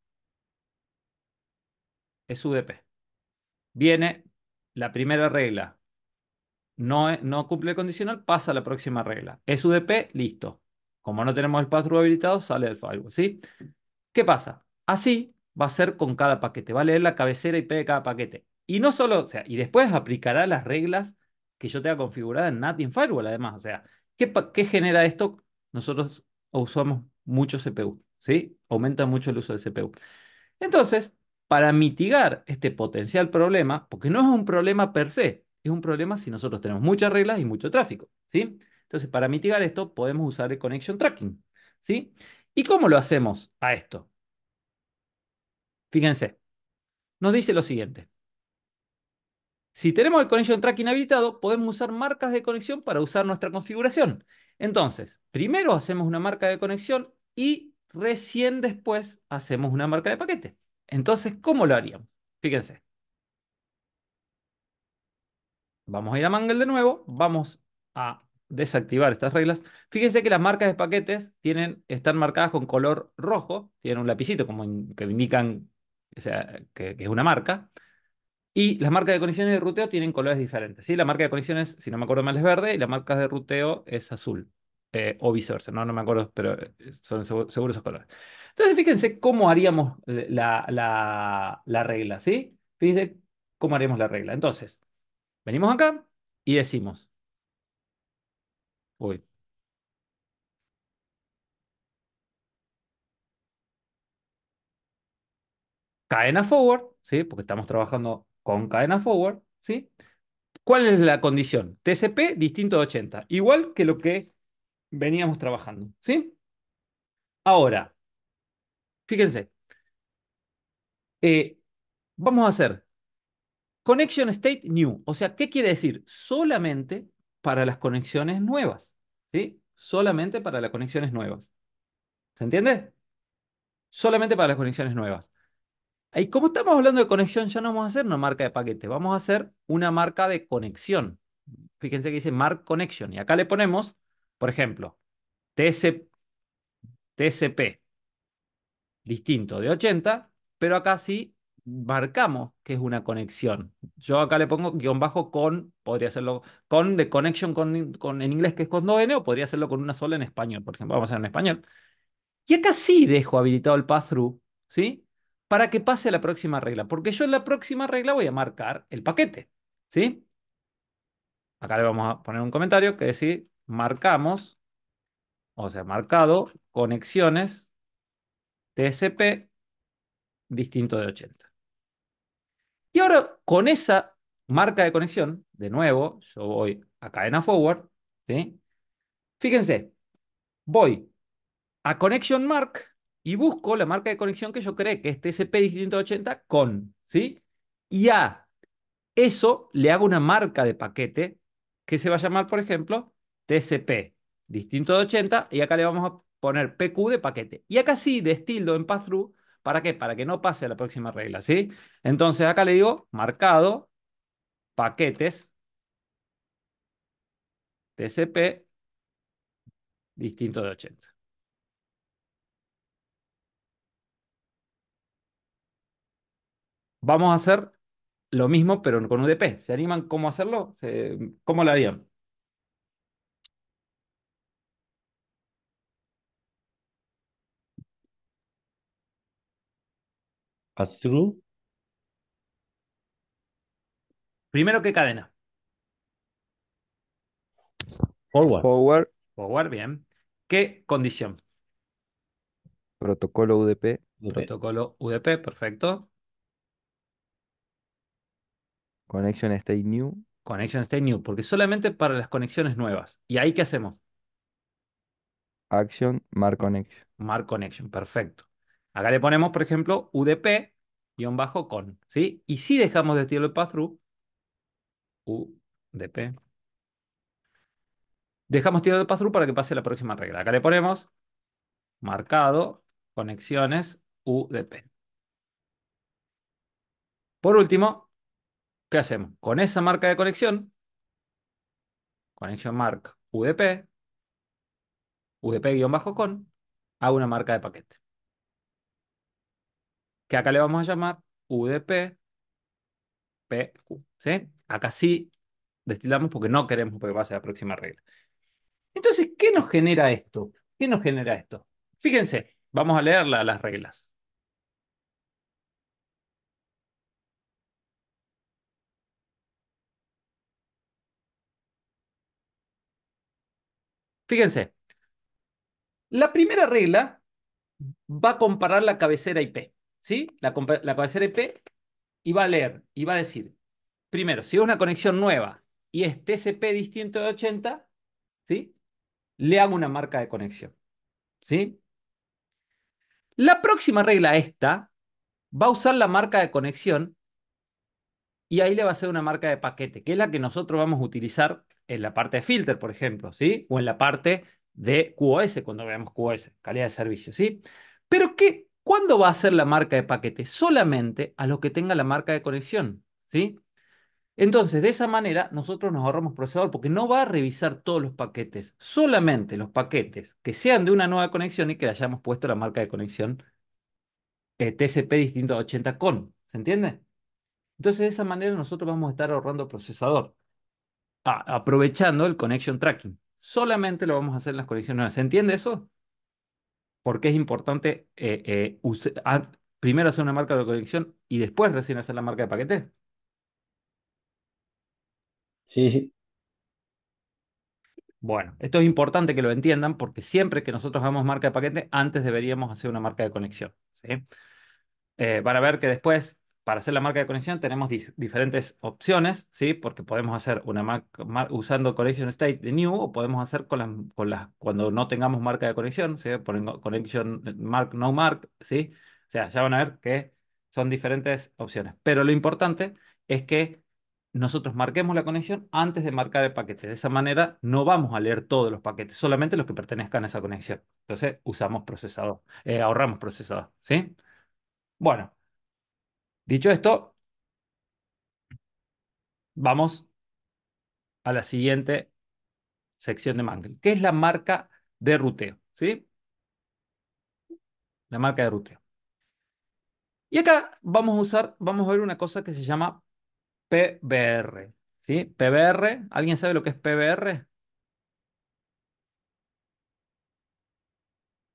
es UDP. Viene la primera regla, no cumple el condicional, pasa a la próxima regla. Es UDP, listo. Como no tenemos el pass-through habilitado, sale del firewall, ¿sí? ¿Qué pasa? Así va a ser con cada paquete, va a leer la cabecera IP de cada paquete. Y no solo, o sea, y después aplicará las reglas que yo tenga configurada en NAT y en Firewall, además. O sea, ¿qué genera esto? Nosotros usamos mucho CPU, ¿sí? Aumenta mucho el uso del CPU. Entonces, para mitigar este potencial problema, porque no es un problema per se, es un problema si nosotros tenemos muchas reglas y mucho tráfico, ¿sí? Entonces, para mitigar esto, podemos usar el connection tracking, ¿sí? ¿Y cómo lo hacemos a esto? Fíjense, nos dice lo siguiente. Si tenemos el connection tracking habilitado, podemos usar marcas de conexión para usar nuestra configuración. Entonces, primero hacemos una marca de conexión y recién después hacemos una marca de paquete. Entonces, ¿cómo lo haríamos? Fíjense, vamos a ir a Mangle de nuevo, vamos a desactivar estas reglas. Fíjense que las marcas de paquetes están marcadas con color rojo, tienen un lapicito que indican, o sea, que es una marca. Y las marcas de conexiones de ruteo tienen colores diferentes, ¿sí? La marca de conexiones, si no me acuerdo mal, es verde y la marca de ruteo es azul. O viceversa, no me acuerdo, pero son seguro esos colores. Entonces, fíjense cómo haríamos la regla, ¿sí? Fíjense cómo haríamos la regla. Entonces, venimos acá y decimos, uy, cadena forward, ¿sí? Porque estamos trabajando con cadena forward, ¿sí? ¿Cuál es la condición? TCP distinto de 80, igual que lo que veníamos trabajando, ¿sí? Ahora, fíjense, eh, vamos a hacer connection state new. O sea, ¿qué quiere decir? Solamente para las conexiones nuevas, ¿sí? Solamente para las conexiones nuevas. ¿Se entiende? Solamente para las conexiones nuevas. Y como estamos hablando de conexión, ya no vamos a hacer una marca de paquete, vamos a hacer una marca de conexión. Fíjense que dice mark connection. Y acá le ponemos, por ejemplo, TCP distinto de 80, pero acá sí marcamos que es una conexión. Yo acá le pongo guión bajo con, podría hacerlo con de connection en inglés que es con 2N o podría hacerlo con una sola en español, por ejemplo, vamos a hacer en español. Y acá sí dejo habilitado el pass-through, ¿sí? Para que pase a la próxima regla, porque yo en la próxima regla voy a marcar el paquete, ¿sí? Acá le vamos a poner un comentario que decir marcamos, o sea, marcado conexiones TCP distinto de 80. Y ahora, con esa marca de conexión, de nuevo, yo voy a cadena forward, ¿sí? Fíjense, voy a connection mark y busco la marca de conexión que yo cree que es TCP 580 con, ¿sí? Y a eso le hago una marca de paquete que se va a llamar, por ejemplo, TCP distinto de 80 y acá le vamos a poner PQ de paquete. Y acá sí, destildo en pass-through, ¿para qué? Para que no pase a la próxima regla, ¿sí? Entonces acá le digo marcado paquetes TCP distinto de 80. Vamos a hacer lo mismo, pero con UDP. ¿Se animan cómo hacerlo? ¿Cómo lo harían? Pass-through, Primero, ¿qué cadena? forward. Forward, Forward, bien. ¿Qué condición? protocolo UDP, UDP. Protocolo UDP, perfecto. connection state new, Connection State New, porque solamente para las conexiones nuevas. ¿Y ahí qué hacemos? action, mark connection. Mark Connection, perfecto. Acá le ponemos, por ejemplo, UDP-con, ¿sí? Y si dejamos de tirar el pass-through, UDP. Dejamos tirado el pass-through para que pase la próxima regla. Acá le ponemos marcado, conexiones, UDP. Por último, ¿qué hacemos? Con esa marca de conexión, connection mark UDP, UDP-con, hago una marca de paquete. Que acá le vamos a llamar UDP PQ, ¿sí? Acá sí destilamos porque no queremos que pase a la próxima regla. Entonces, ¿qué nos genera esto? ¿Qué nos genera esto? Fíjense, vamos a leer las reglas. Fíjense, la primera regla va a comparar la cabecera IP, ¿sí? La cabecera IP y va a leer y va a decir, primero, si es una conexión nueva y es TCP distinto de 80, ¿sí? Le hago una marca de conexión, ¿sí? La próxima regla esta va a usar la marca de conexión y ahí le va a hacer una marca de paquete, que es la que nosotros vamos a utilizar en la parte de filter, por ejemplo, ¿sí? O en la parte de QoS, cuando veamos QoS, calidad de servicio, ¿sí? Pero ¿cuándo va a hacer la marca de paquete? Solamente a lo que tenga la marca de conexión, ¿sí? Entonces, de esa manera, nosotros nos ahorramos procesador porque no va a revisar todos los paquetes, solamente los paquetes que sean de una nueva conexión y que le hayamos puesto la marca de conexión TCP distinto a 80 con. ¿Se entiende? Entonces, de esa manera nosotros vamos a estar ahorrando procesador, aprovechando el connection tracking. Solamente lo vamos a hacer en las conexiones nuevas. ¿Se entiende eso? Porque es importante primero hacer una marca de conexión y después recién hacer la marca de paquete. Sí, sí. Bueno, esto es importante que lo entiendan porque siempre que nosotros hagamos marca de paquete, antes deberíamos hacer una marca de conexión. ¿Sí? Van a ver que después, para hacer la marca de conexión, tenemos diferentes opciones, ¿sí? Porque podemos hacer una usando Connection State de New o podemos hacer cuando no tengamos marca de conexión, ¿sí? Ponen Connection Mark, No Mark, ¿sí? O sea, ya van a ver que son diferentes opciones. Pero lo importante es que nosotros marquemos la conexión antes de marcar el paquete. De esa manera no vamos a leer todos los paquetes, solamente los que pertenezcan a esa conexión. Entonces usamos procesador, ahorramos procesador, ¿sí? Bueno. Dicho esto, vamos a la siguiente sección de Mangle, que es la marca de ruteo, ¿sí? La marca de ruteo. Y acá vamos a ver una cosa que se llama PBR, ¿sí? PBR, ¿alguien sabe lo que es PBR?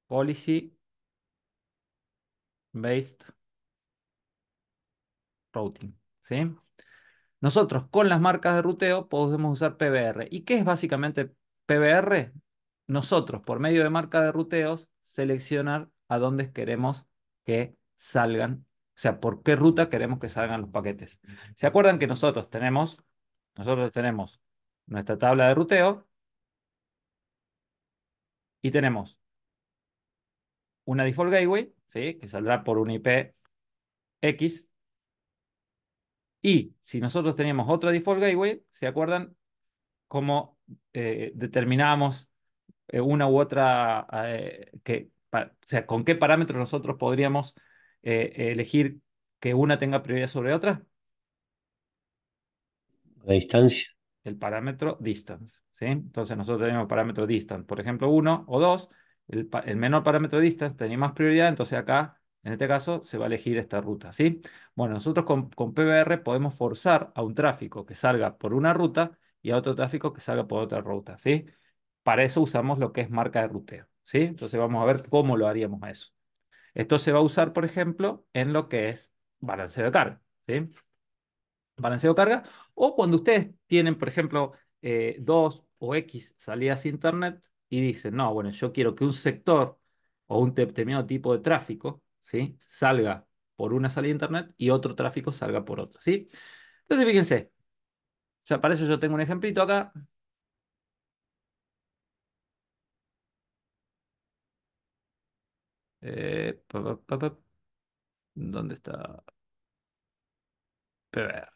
Policy Based Routing, ¿sí? Nosotros con las marcas de ruteo podemos usar PBR. ¿Y qué es básicamente PBR? Nosotros, por medio de marca de ruteos, seleccionar a dónde queremos que salgan, o sea, por qué ruta queremos que salgan los paquetes. ¿Se acuerdan que nosotros tenemos nuestra tabla de ruteo y tenemos una default gateway, ¿sí? Que saldrá por una IP X. Y si nosotros teníamos otra default gateway, ¿se acuerdan cómo determinamos una u otra, o sea, con qué parámetros nosotros podríamos elegir que una tenga prioridad sobre otra? La distancia. El parámetro distance, ¿sí? Entonces nosotros tenemos parámetro distance, por ejemplo, uno o dos, el menor parámetro distance tenía más prioridad, entonces acá, en este caso, se va a elegir esta ruta, ¿sí? Bueno, nosotros con PBR podemos forzar a un tráfico que salga por una ruta y a otro tráfico que salga por otra ruta, ¿sí? Para eso usamos lo que es marca de ruteo, ¿sí? Entonces vamos a ver cómo lo haríamos a eso. Esto se va a usar, por ejemplo, en lo que es balanceo de carga, ¿sí? Balanceo de carga, o cuando ustedes tienen, por ejemplo, dos o X salidas a Internet y dicen, no, bueno, yo quiero que un sector o un determinado tipo de tráfico, ¿sí? Salga por una salida a Internet y otro tráfico salga por otra, ¿sí? Entonces, fíjense, ya para eso yo tengo un ejemplito acá. ¿Dónde está PBR?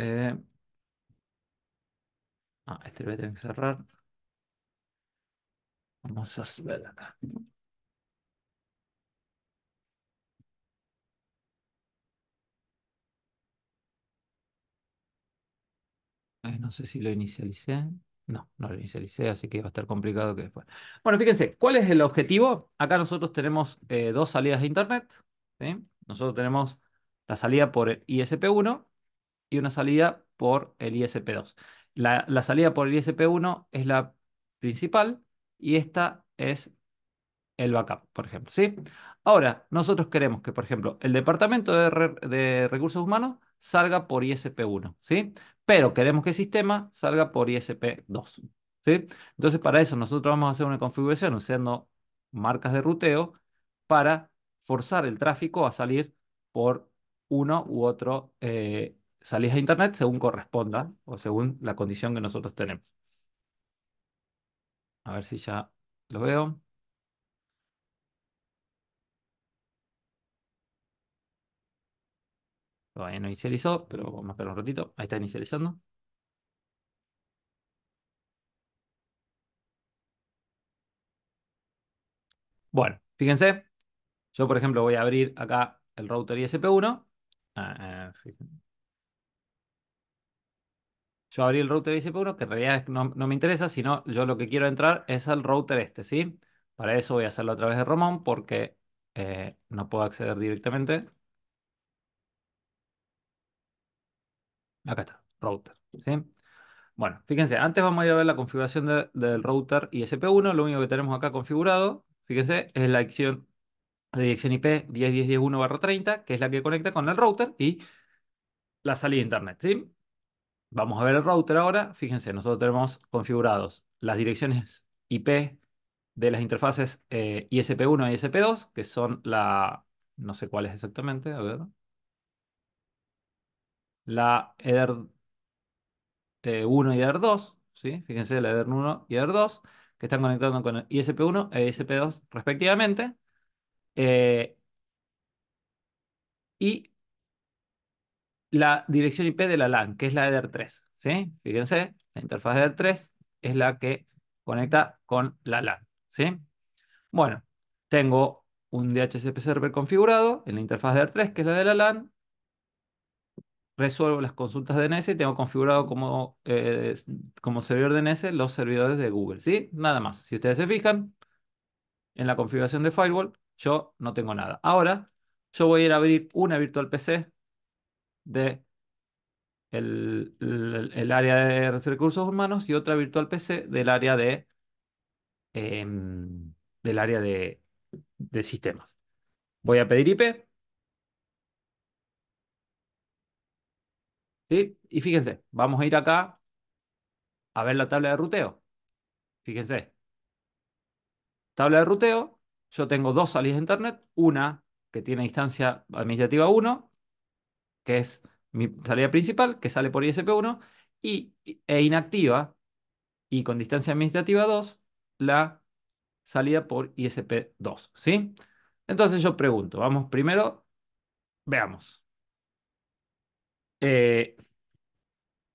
Eh, este lo voy a tener que cerrar. Vamos a ver acá. No sé si lo inicialicé. No, no lo inicialicé, así que va a estar complicado que después. Bueno, fíjense, ¿cuál es el objetivo? Acá nosotros tenemos dos salidas de Internet, ¿sí? Nosotros tenemos la salida por el ISP1 y una salida por el ISP2. La salida por el ISP1 es la principal y esta es el backup, por ejemplo, ¿sí? Ahora, nosotros queremos que, por ejemplo, el departamento de recursos humanos salga por ISP1, ¿sí? Pero queremos que el sistema salga por ISP2, ¿sí? Entonces, para eso nosotros vamos a hacer una configuración usando marcas de ruteo para forzar el tráfico a salir por uno u otro salidas a Internet según corresponda o según la condición que nosotros tenemos. A ver si ya lo veo. Todavía no inicializó, pero vamos a esperar un ratito. Ahí está inicializando. Bueno, fíjense, yo por ejemplo voy a abrir acá el router ISP1 Fíjense. Yo abrí el router ICP1, que en realidad no me interesa, sino yo lo que quiero entrar es al router este, ¿sí? Para eso voy a hacerlo a través de Romón porque no puedo acceder directamente. Acá está, router, ¿sí? Bueno, fíjense, antes vamos a ir a ver la configuración del router ISP1. Lo único que tenemos acá configurado, fíjense, es la dirección IP 10.10.10.1/30, que es la que conecta con el router y la salida de internet, ¿sí? Vamos a ver el router ahora. Fíjense, nosotros tenemos configurados las direcciones IP de las interfaces ISP1 y ISP2, que son no sé cuál es exactamente, a ver, la EDER 1 y EDER 2, ¿sí? Fíjense, la EDER 1 y EDER 2, que están conectando con el ISP1 e ISP2 respectivamente. eh, y la dirección IP de la LAN, que es la EDER 3, ¿sí? Fíjense, la interfaz de EDER 3 es la que conecta con la LAN, ¿sí? Bueno, tengo un DHCP server configurado en la interfaz de EDER 3, que es la de la LAN. Resuelvo las consultas DNS y tengo configurado como servidor DNS los servidores de Google, ¿sí? Nada más. Si ustedes se fijan, en la configuración de firewall, yo no tengo nada. Ahora, yo voy a ir a abrir una virtual PC de el área de recursos humanos y otra virtual PC em, del área de sistemas. Voy a pedir IP, ¿sí? Y fíjense, vamos a ir acá a ver la tabla de ruteo. Fíjense, tabla de ruteo, yo tengo dos salidas de internet, una que tiene instancia administrativa 1, que es mi salida principal, que sale por ISP1, e inactiva y con distancia administrativa 2, la salida por ISP2, ¿sí? Entonces yo pregunto, vamos primero, veamos. Eh,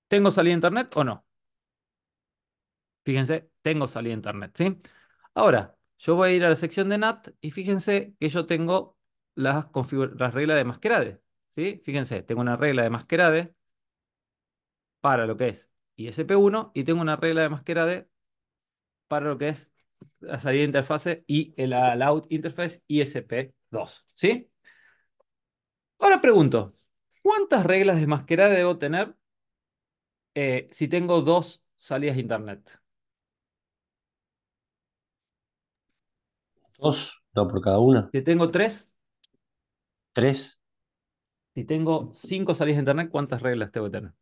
¿Tengo salida de internet o no? Fíjense, tengo salida de internet, ¿sí? Ahora, yo voy a ir a la sección de NAT y fíjense que yo tengo las reglas de Masquerade, ¿sí? Fíjense, tengo una regla de Masquerade para lo que es ISP1 y tengo una regla de Masquerade para lo que es la salida de interfase y la out interface ISP2, ¿sí? Ahora pregunto, ¿cuántas reglas de Masquerade debo tener si tengo dos salidas de internet? Dos, no por cada una. Si tengo tres, Tres, si tengo cinco salidas de internet, ¿cuántas reglas tengo que tener?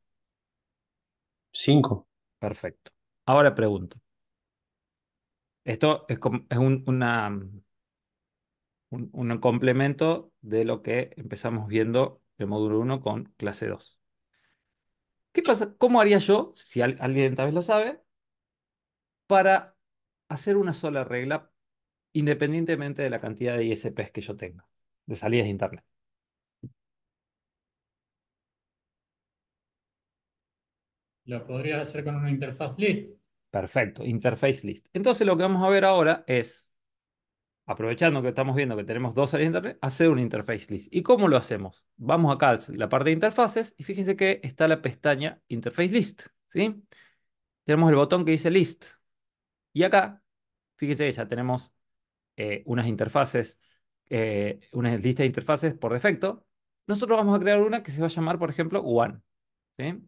cinco. Perfecto. Ahora pregunto, esto es un complemento de lo que empezamos viendo el módulo 1 con clase 2. ¿Qué pasa? ¿Cómo haría yo, si alguien tal vez lo sabe, para hacer una sola regla independientemente de la cantidad de ISPs que yo tenga, de salidas de internet? Lo podrías hacer con una interfaz list. Perfecto, interface list. Entonces lo que vamos a ver ahora es, aprovechando que estamos viendo que tenemos dos salidas de internet, hacer un interface list. ¿Y cómo lo hacemos? Vamos acá a la parte de interfaces y fíjense que está la pestaña interface list, ¿sí? Tenemos el botón que dice list. Y acá, fíjense que ya tenemos unas interfaces, una lista de interfaces por defecto. Nosotros vamos a crear una que se va a llamar, por ejemplo, one, ¿sí?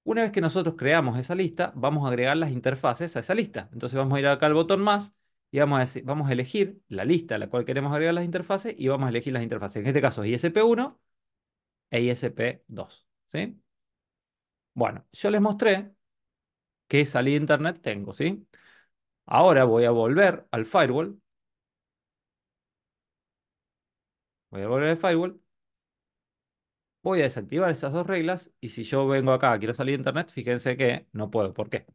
Una vez que nosotros creamos esa lista, vamos a agregar las interfaces a esa lista. Entonces vamos a ir acá al botón más y vamos a elegir la lista a la cual queremos agregar las interfaces y vamos a elegir las interfaces. En este caso es ISP1 e ISP2, ¿sí? Bueno, yo les mostré qué salida de internet tengo, ¿sí? Ahora voy a volver al firewall. Voy a volver al firewall. Voy a desactivar esas dos reglas y si yo vengo acá, quiero salir de internet, fíjense que no puedo. ¿Por qué?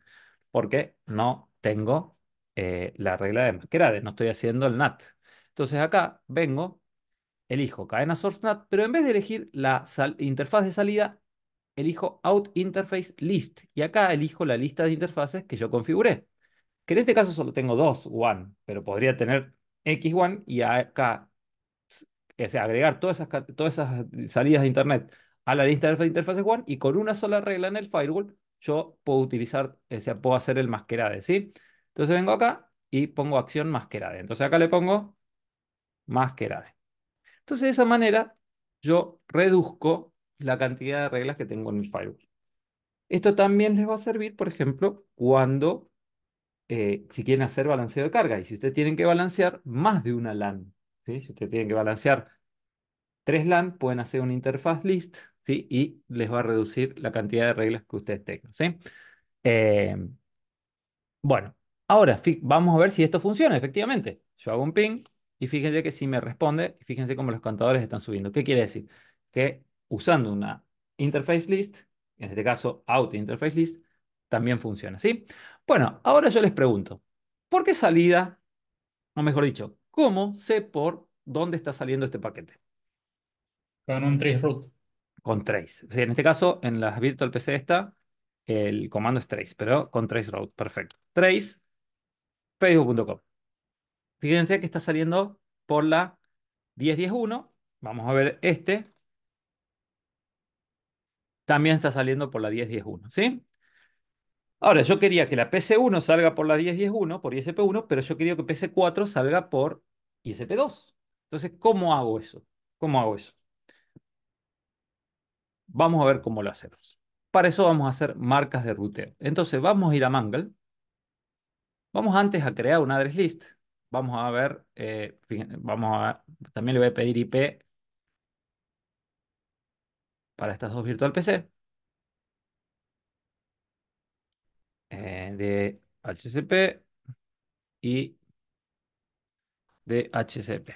Porque no tengo la regla de Masquerade, no estoy haciendo el NAT. Entonces acá vengo, elijo cadena source NAT, pero en vez de elegir la interfaz de salida, elijo out interface list y acá elijo la lista de interfaces que yo configuré. Que en este caso solo tengo dos one, pero podría tener X1 y acá o sea, agregar todas esas salidas de Internet a la lista de interfaces WAN y con una sola regla en el firewall yo puedo utilizar, o sea, puedo hacer el masquerade, ¿sí? Entonces vengo acá y pongo acción masquerade. Entonces acá le pongo masquerade. Entonces de esa manera yo reduzco la cantidad de reglas que tengo en el firewall. Esto también les va a servir, por ejemplo, cuando si quieren hacer balanceo de carga y si ustedes tienen que balancear más de una LAN, ¿sí? Si ustedes tienen que balancear 3 LAN, pueden hacer una interfaz list, ¿sí? Y les va a reducir la cantidad de reglas que ustedes tengan, ¿sí? Eh, bueno, ahora vamos a ver si esto funciona efectivamente. Yo hago un ping y fíjense que si me responde, fíjense cómo los contadores están subiendo. ¿Qué quiere decir? Que usando una interface list, en este caso auto interface list, también funciona, ¿sí? Bueno, ahora yo les pregunto, ¿por qué salida? O mejor dicho, ¿cómo sé por dónde está saliendo este paquete? Con un traceroute. Con trace. O sea, en este caso, en las Virtual PC está, el comando es trace, pero con traceroute. Perfecto. Trace, facebook.com. Fíjense que está saliendo por la 10.10.1. Vamos a ver este. También está saliendo por la 10.10.1, ¿sí? Ahora, yo quería que la PC1 salga por la 10.10.1, por ISP1, pero yo quería que PC4 salga por ISP2. Entonces, ¿cómo hago eso? ¿Cómo hago eso? Vamos a ver cómo lo hacemos. Para eso vamos a hacer marcas de ruteo. Entonces, vamos a ir a Mangle. Vamos antes a crear un address list. Vamos a ver, también le voy a pedir IP para estas dos virtual PC de HCP y de HCP.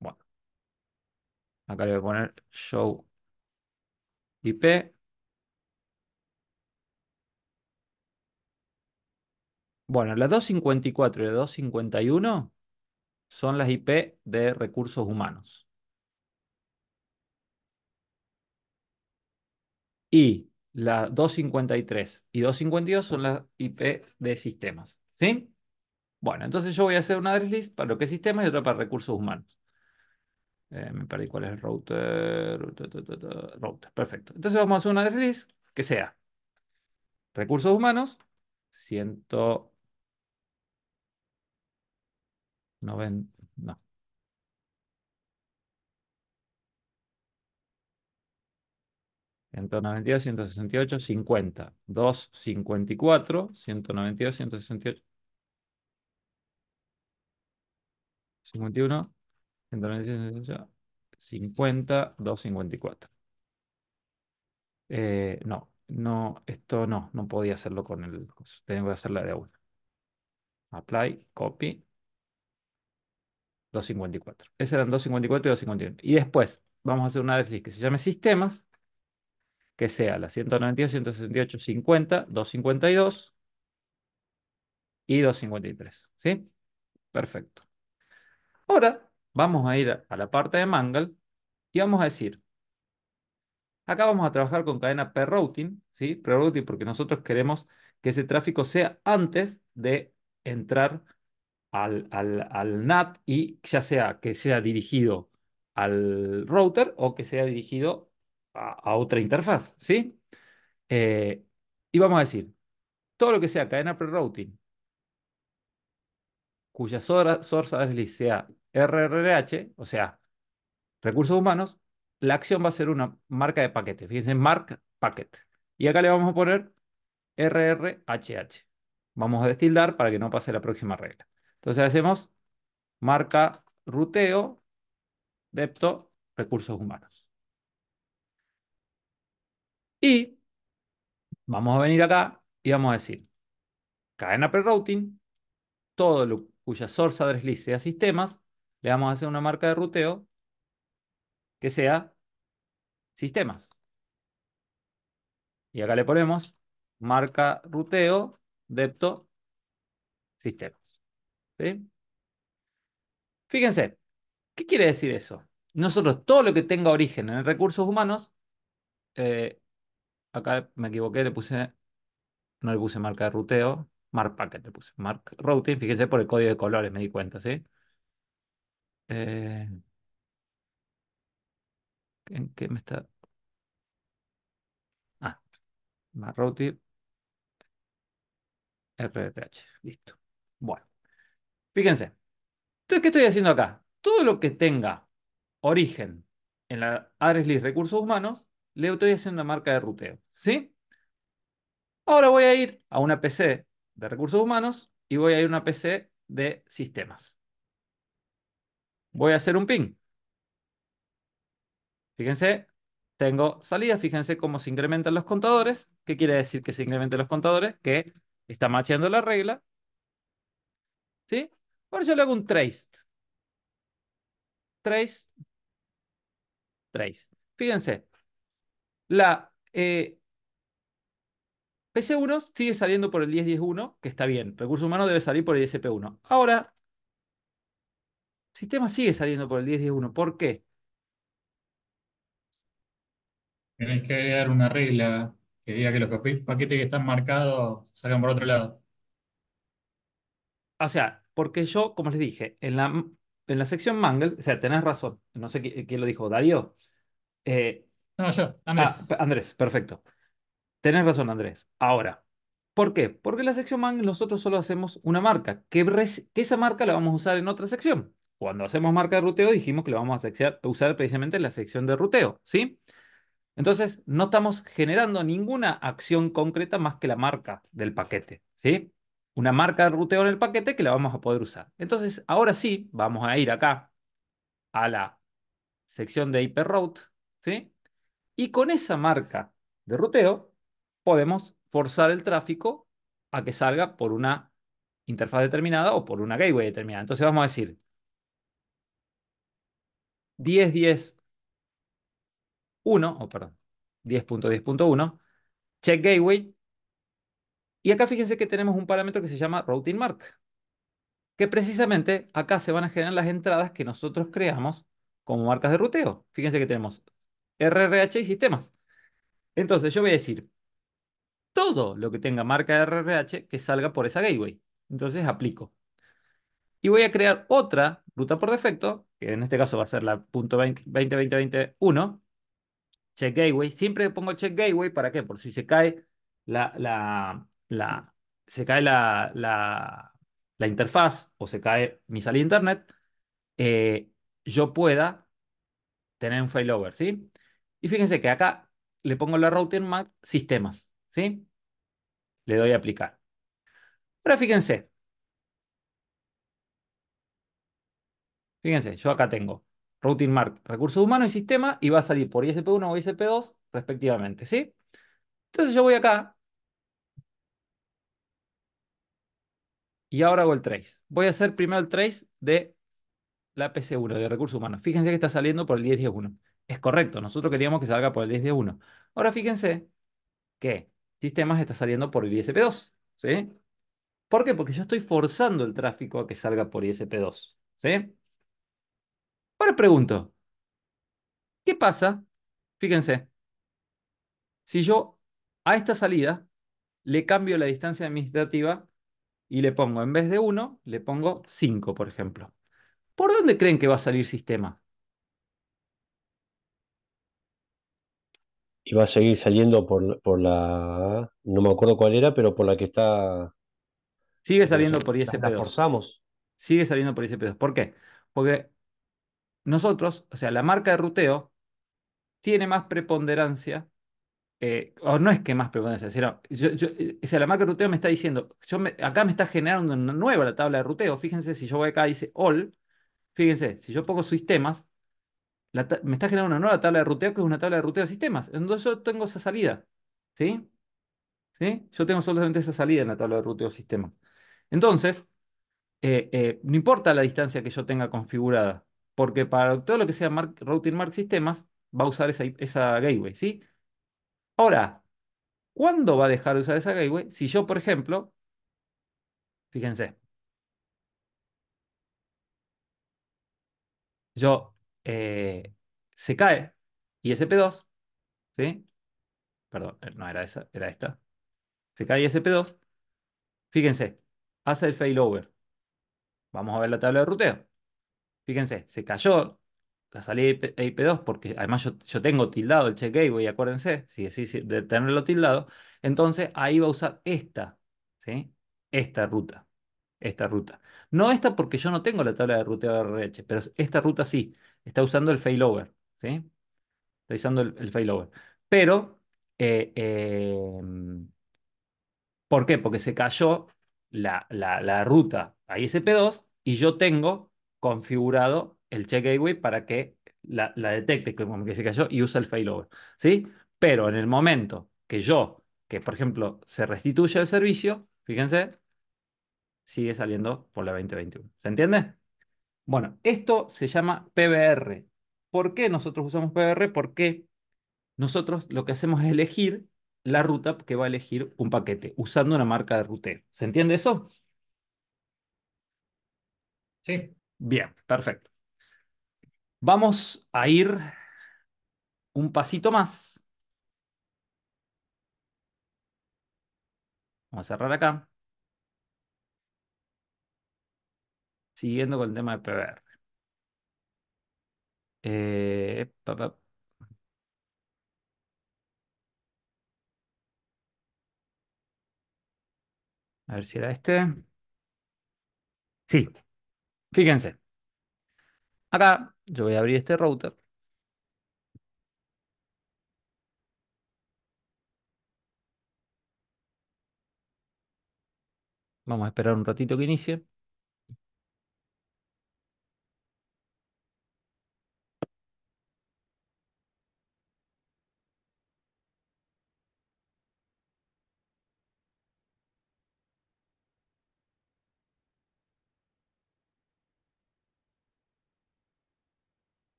Bueno, acá le voy a poner show IP. Bueno, la 254 y la 251 son las IP de recursos humanos. Y la 253 y 252 son las IP de sistemas. ¿Sí? Bueno, entonces yo voy a hacer una address list para lo que es sistemas y otra para recursos humanos. Me perdí cuál es el router. Router, perfecto. Entonces vamos a hacer una address list que sea recursos humanos, 190, no, 192, 168, 50, 254, 192, 168, 51, 192, 168, 50, 254. No, no, esto no podía hacerlo con el coso. Tengo que hacerla de una. Apply, copy, 254. Esos eran 254 y 251. Y después vamos a hacer una address list que se llame sistemas, que sea la 192, 168, 50, 252 y 253. ¿Sí? Perfecto. Ahora vamos a ir a la parte de Mangle y vamos a decir, acá vamos a trabajar con cadena per-routing, ¿sí? Per-routing porque nosotros queremos que ese tráfico sea antes de entrar al NAT y ya sea que sea dirigido al router o que sea dirigido a otra interfaz, ¿sí? Eh, y vamos a decir, todo lo que sea cadena pre-routing, cuya source address list sea RRH, o sea, recursos humanos, la acción va a ser una marca de paquete. Fíjense, mark packet. Y acá le vamos a poner RRHH. Vamos a destildar para que no pase la próxima regla. Entonces hacemos marca ruteo depto recursos humanos. Y vamos a venir acá y vamos a decir cadena pre-routing, todo lo cuya source address list sea sistemas, le vamos a hacer una marca de ruteo que sea sistemas. Y acá le ponemos marca ruteo depto sistemas. ¿Sí? Fíjense, ¿qué quiere decir eso? Nosotros todo lo que tenga origen en recursos humanos, eh, acá me equivoqué, no le puse marca de ruteo, mark packet le puse, mark routing, fíjense por el código de colores me di cuenta, ¿sí? Eh, ¿En qué me está? Ah, más routing RRH. Listo. Bueno, fíjense. Entonces, ¿qué estoy haciendo acá? Todo lo que tenga origen en la address list recursos humanos, le estoy haciendo una marca de ruteo. ¿Sí? Ahora voy a ir a una PC de recursos humanos y voy a ir a una PC de sistemas. Voy a hacer un ping. Fíjense, tengo salida, fíjense cómo se incrementan los contadores. ¿Qué quiere decir que se incrementen los contadores? Que está macheando la regla. ¿Sí? Ahora yo le hago un trace. Trace, trace. Fíjense, la PC1 sigue saliendo por el 10.10.1, que está bien. Recursos humanos debe salir por el ISP1. Ahora, sistema sigue saliendo por el 10.10.1. ¿Por qué? Tenés que agregar una regla que diga que los paquetes que están marcados salgan por otro lado. O sea, porque yo, como les dije, en la sección Mangle, o sea, tenés razón. No sé quién lo dijo, Darío. Eh, No, yo, Andrés. Andrés, perfecto. Tenés razón, Andrés. Ahora, ¿por qué? Porque en la sección Mangle nosotros solo hacemos una marca, que esa marca la vamos a usar en otra sección. Cuando hacemos marca de ruteo dijimos que la vamos a usar precisamente en la sección de ruteo, ¿sí? Entonces, no estamos generando ninguna acción concreta más que la marca del paquete, ¿sí? Una marca de ruteo en el paquete que la vamos a poder usar. Entonces, ahora sí, vamos a ir acá a la sección de hyperroute, ¿sí? Y con esa marca de ruteo podemos forzar el tráfico a que salga por una interfaz determinada o por una gateway determinada. Entonces vamos a decir 10.10.1, o perdón, 10.10.1, check gateway. Y acá fíjense que tenemos un parámetro que se llama routing mark, que precisamente acá se van a generar las entradas que nosotros creamos como marcas de ruteo. Fíjense que tenemos RRH y sistemas. Entonces yo voy a decir todo lo que tenga marca de RRH que salga por esa gateway. Entonces aplico. Y voy a crear otra ruta por defecto, que en este caso va a ser la .20.20.20.1, check gateway. Siempre pongo check gateway, ¿para qué? Por si se cae la, la, la, se cae la interfaz o se cae mi salida de internet, eh, yo pueda tener un failover, ¿sí? Y fíjense que acá le pongo la routing map sistemas, ¿sí? Le doy a aplicar. Ahora fíjense, yo acá tengo routing mark, recursos humanos y sistema, y va a salir por ISP1 o ISP2 respectivamente, ¿sí? Entonces yo voy acá y ahora hago el trace. Voy a hacer primero el trace de la PC1 de recursos humanos. Fíjense que está saliendo por el 10.10.1. Es correcto, nosotros queríamos que salga por el 10.10.1. Ahora fíjense que sistemas está saliendo por el ISP2, ¿sí? ¿Por qué? Porque yo estoy forzando el tráfico a que salga por ISP2, ¿sí? Ahora pregunto, ¿qué pasa? Fíjense, si yo a esta salida le cambio la distancia administrativa y le pongo, en vez de 1, le pongo 5, por ejemplo. ¿Por dónde creen que va a salir sistema? Y va a seguir saliendo por la, no me acuerdo cuál era, pero por la que está, Sigue porque saliendo nosotros por la ISP2. forzamos. Sigue saliendo por ISP2. ¿Por qué? Porque nosotros, o sea, la marca de ruteo tiene más preponderancia, o no es que más preponderancia, sino, o sea, la marca de ruteo me está diciendo, acá me está generando una nueva la tabla de ruteo. Fíjense, si yo voy acá y dice all, fíjense, si yo pongo sistemas, me está generando una nueva tabla de ruteo que es una tabla de ruteo de sistemas. Entonces yo tengo esa salida. ¿Sí? ¿Sí? Yo tengo solamente esa salida en la tabla de ruteo sistema. Entonces, no importa la distancia que yo tenga configurada, porque para todo lo que sea routing mark sistemas, va a usar esa gateway. ¿Sí? Ahora, ¿cuándo va a dejar de usar esa gateway? Si yo, por ejemplo, fíjense, yo se cae ISP2, ¿sí? Perdón, no era esa, era esta. Se cae ISP2. Fíjense, hace el failover. Vamos a ver la tabla de ruteo. Fíjense, se cayó la salida IP2, porque además yo tengo tildado el check gateway, acuérdense, sí, de tenerlo tildado, entonces ahí va a usar esta, ¿sí? Esta ruta, esta ruta. No esta porque yo no tengo la tabla de ruteo de RH, pero esta ruta sí, está usando el failover, ¿sí? Está usando el failover. Pero, eh, eh, ¿por qué? Porque se cayó la ruta a ISP2 y yo tengo configurado el check gateway para que la detecte como que se cayó y usa el failover, ¿sí? Pero en el momento que por ejemplo se restituye el servicio, fíjense, sigue saliendo por la 2021. ¿Se entiende? Bueno, esto se llama PBR. ¿Por qué nosotros usamos PBR? Porque nosotros lo que hacemos es elegir la ruta que va a elegir un paquete usando una marca de ruteo. ¿Se entiende eso? Sí, Bien, perfecto. Vamos a ir un pasito más. Vamos a cerrar acá, siguiendo con el tema de PBR. Eh, pa, pa, a ver si era este. Sí, fíjense. Acá yo voy a abrir este router. Vamos a esperar un ratito que inicie.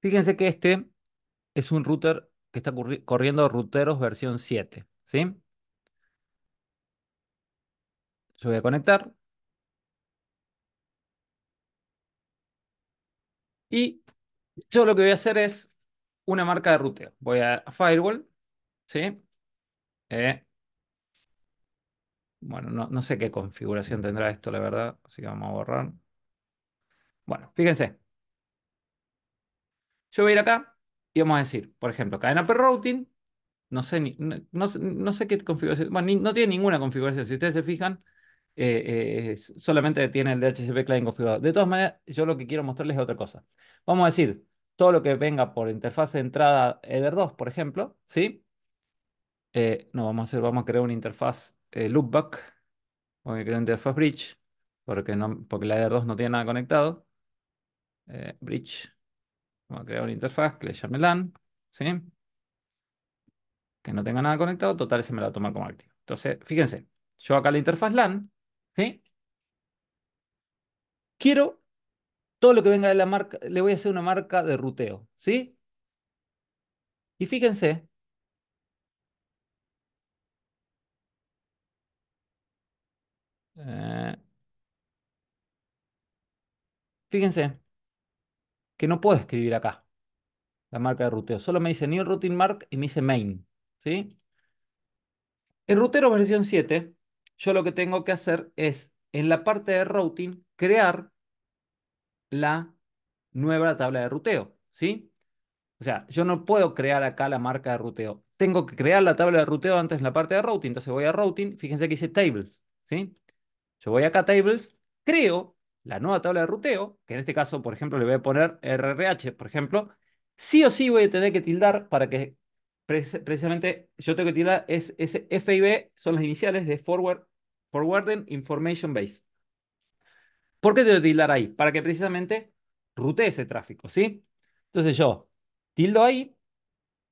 Fíjense que este es un router que está corriendo Ruteros versión 7, ¿sí? Yo voy a conectar y yo lo que voy a hacer es una marca de ruteo. Voy a Firewall, ¿sí? Eh, bueno, no sé qué configuración tendrá esto, la verdad, así que vamos a borrar. Bueno, fíjense, yo voy a ir acá y vamos a decir, por ejemplo, cadena per routing, no sé, no sé qué configuración, bueno, no tiene ninguna configuración, si ustedes se fijan, solamente tiene el DHCP client configurado. De todas maneras, yo lo que quiero mostrarles es otra cosa. Vamos a decir, todo lo que venga por interfaz de entrada Eder 2, por ejemplo, ¿sí? No, vamos a crear una interfaz loopback. Voy a crear una interfaz bridge, porque la Eder 2 no tiene nada conectado. Bridge. Vamos a crear una interfaz que le llame LAN, ¿sí? Que no tenga nada conectado, total, se me la va a tomar como activo. Entonces, fíjense, yo acá la interfaz LAN, ¿sí? Quiero todo lo que venga de la marca, le voy a hacer una marca de ruteo, ¿sí? Y eh, fíjense que no puedo escribir acá la marca de ruteo. Solo me dice new routing mark y me dice main, ¿sí? En Rutero versión 7, yo lo que tengo que hacer es, en la parte de routing, crear la nueva tabla de ruteo, ¿sí? O sea, yo no puedo crear acá la marca de ruteo. Tengo que crear la tabla de ruteo antes en la parte de routing. Entonces voy a routing, fíjense que dice tables, ¿sí? Yo voy acá a tables, creo la nueva tabla de ruteo, que en este caso, por ejemplo, le voy a poner RRH, por ejemplo. Sí o sí voy a tener que tildar para que precisamente yo tengo que tildar ese FIB son las iniciales de Forwarding Information Base. ¿Por qué tengo que tildar ahí? Para que precisamente rutee ese tráfico, ¿sí? Entonces yo tildo ahí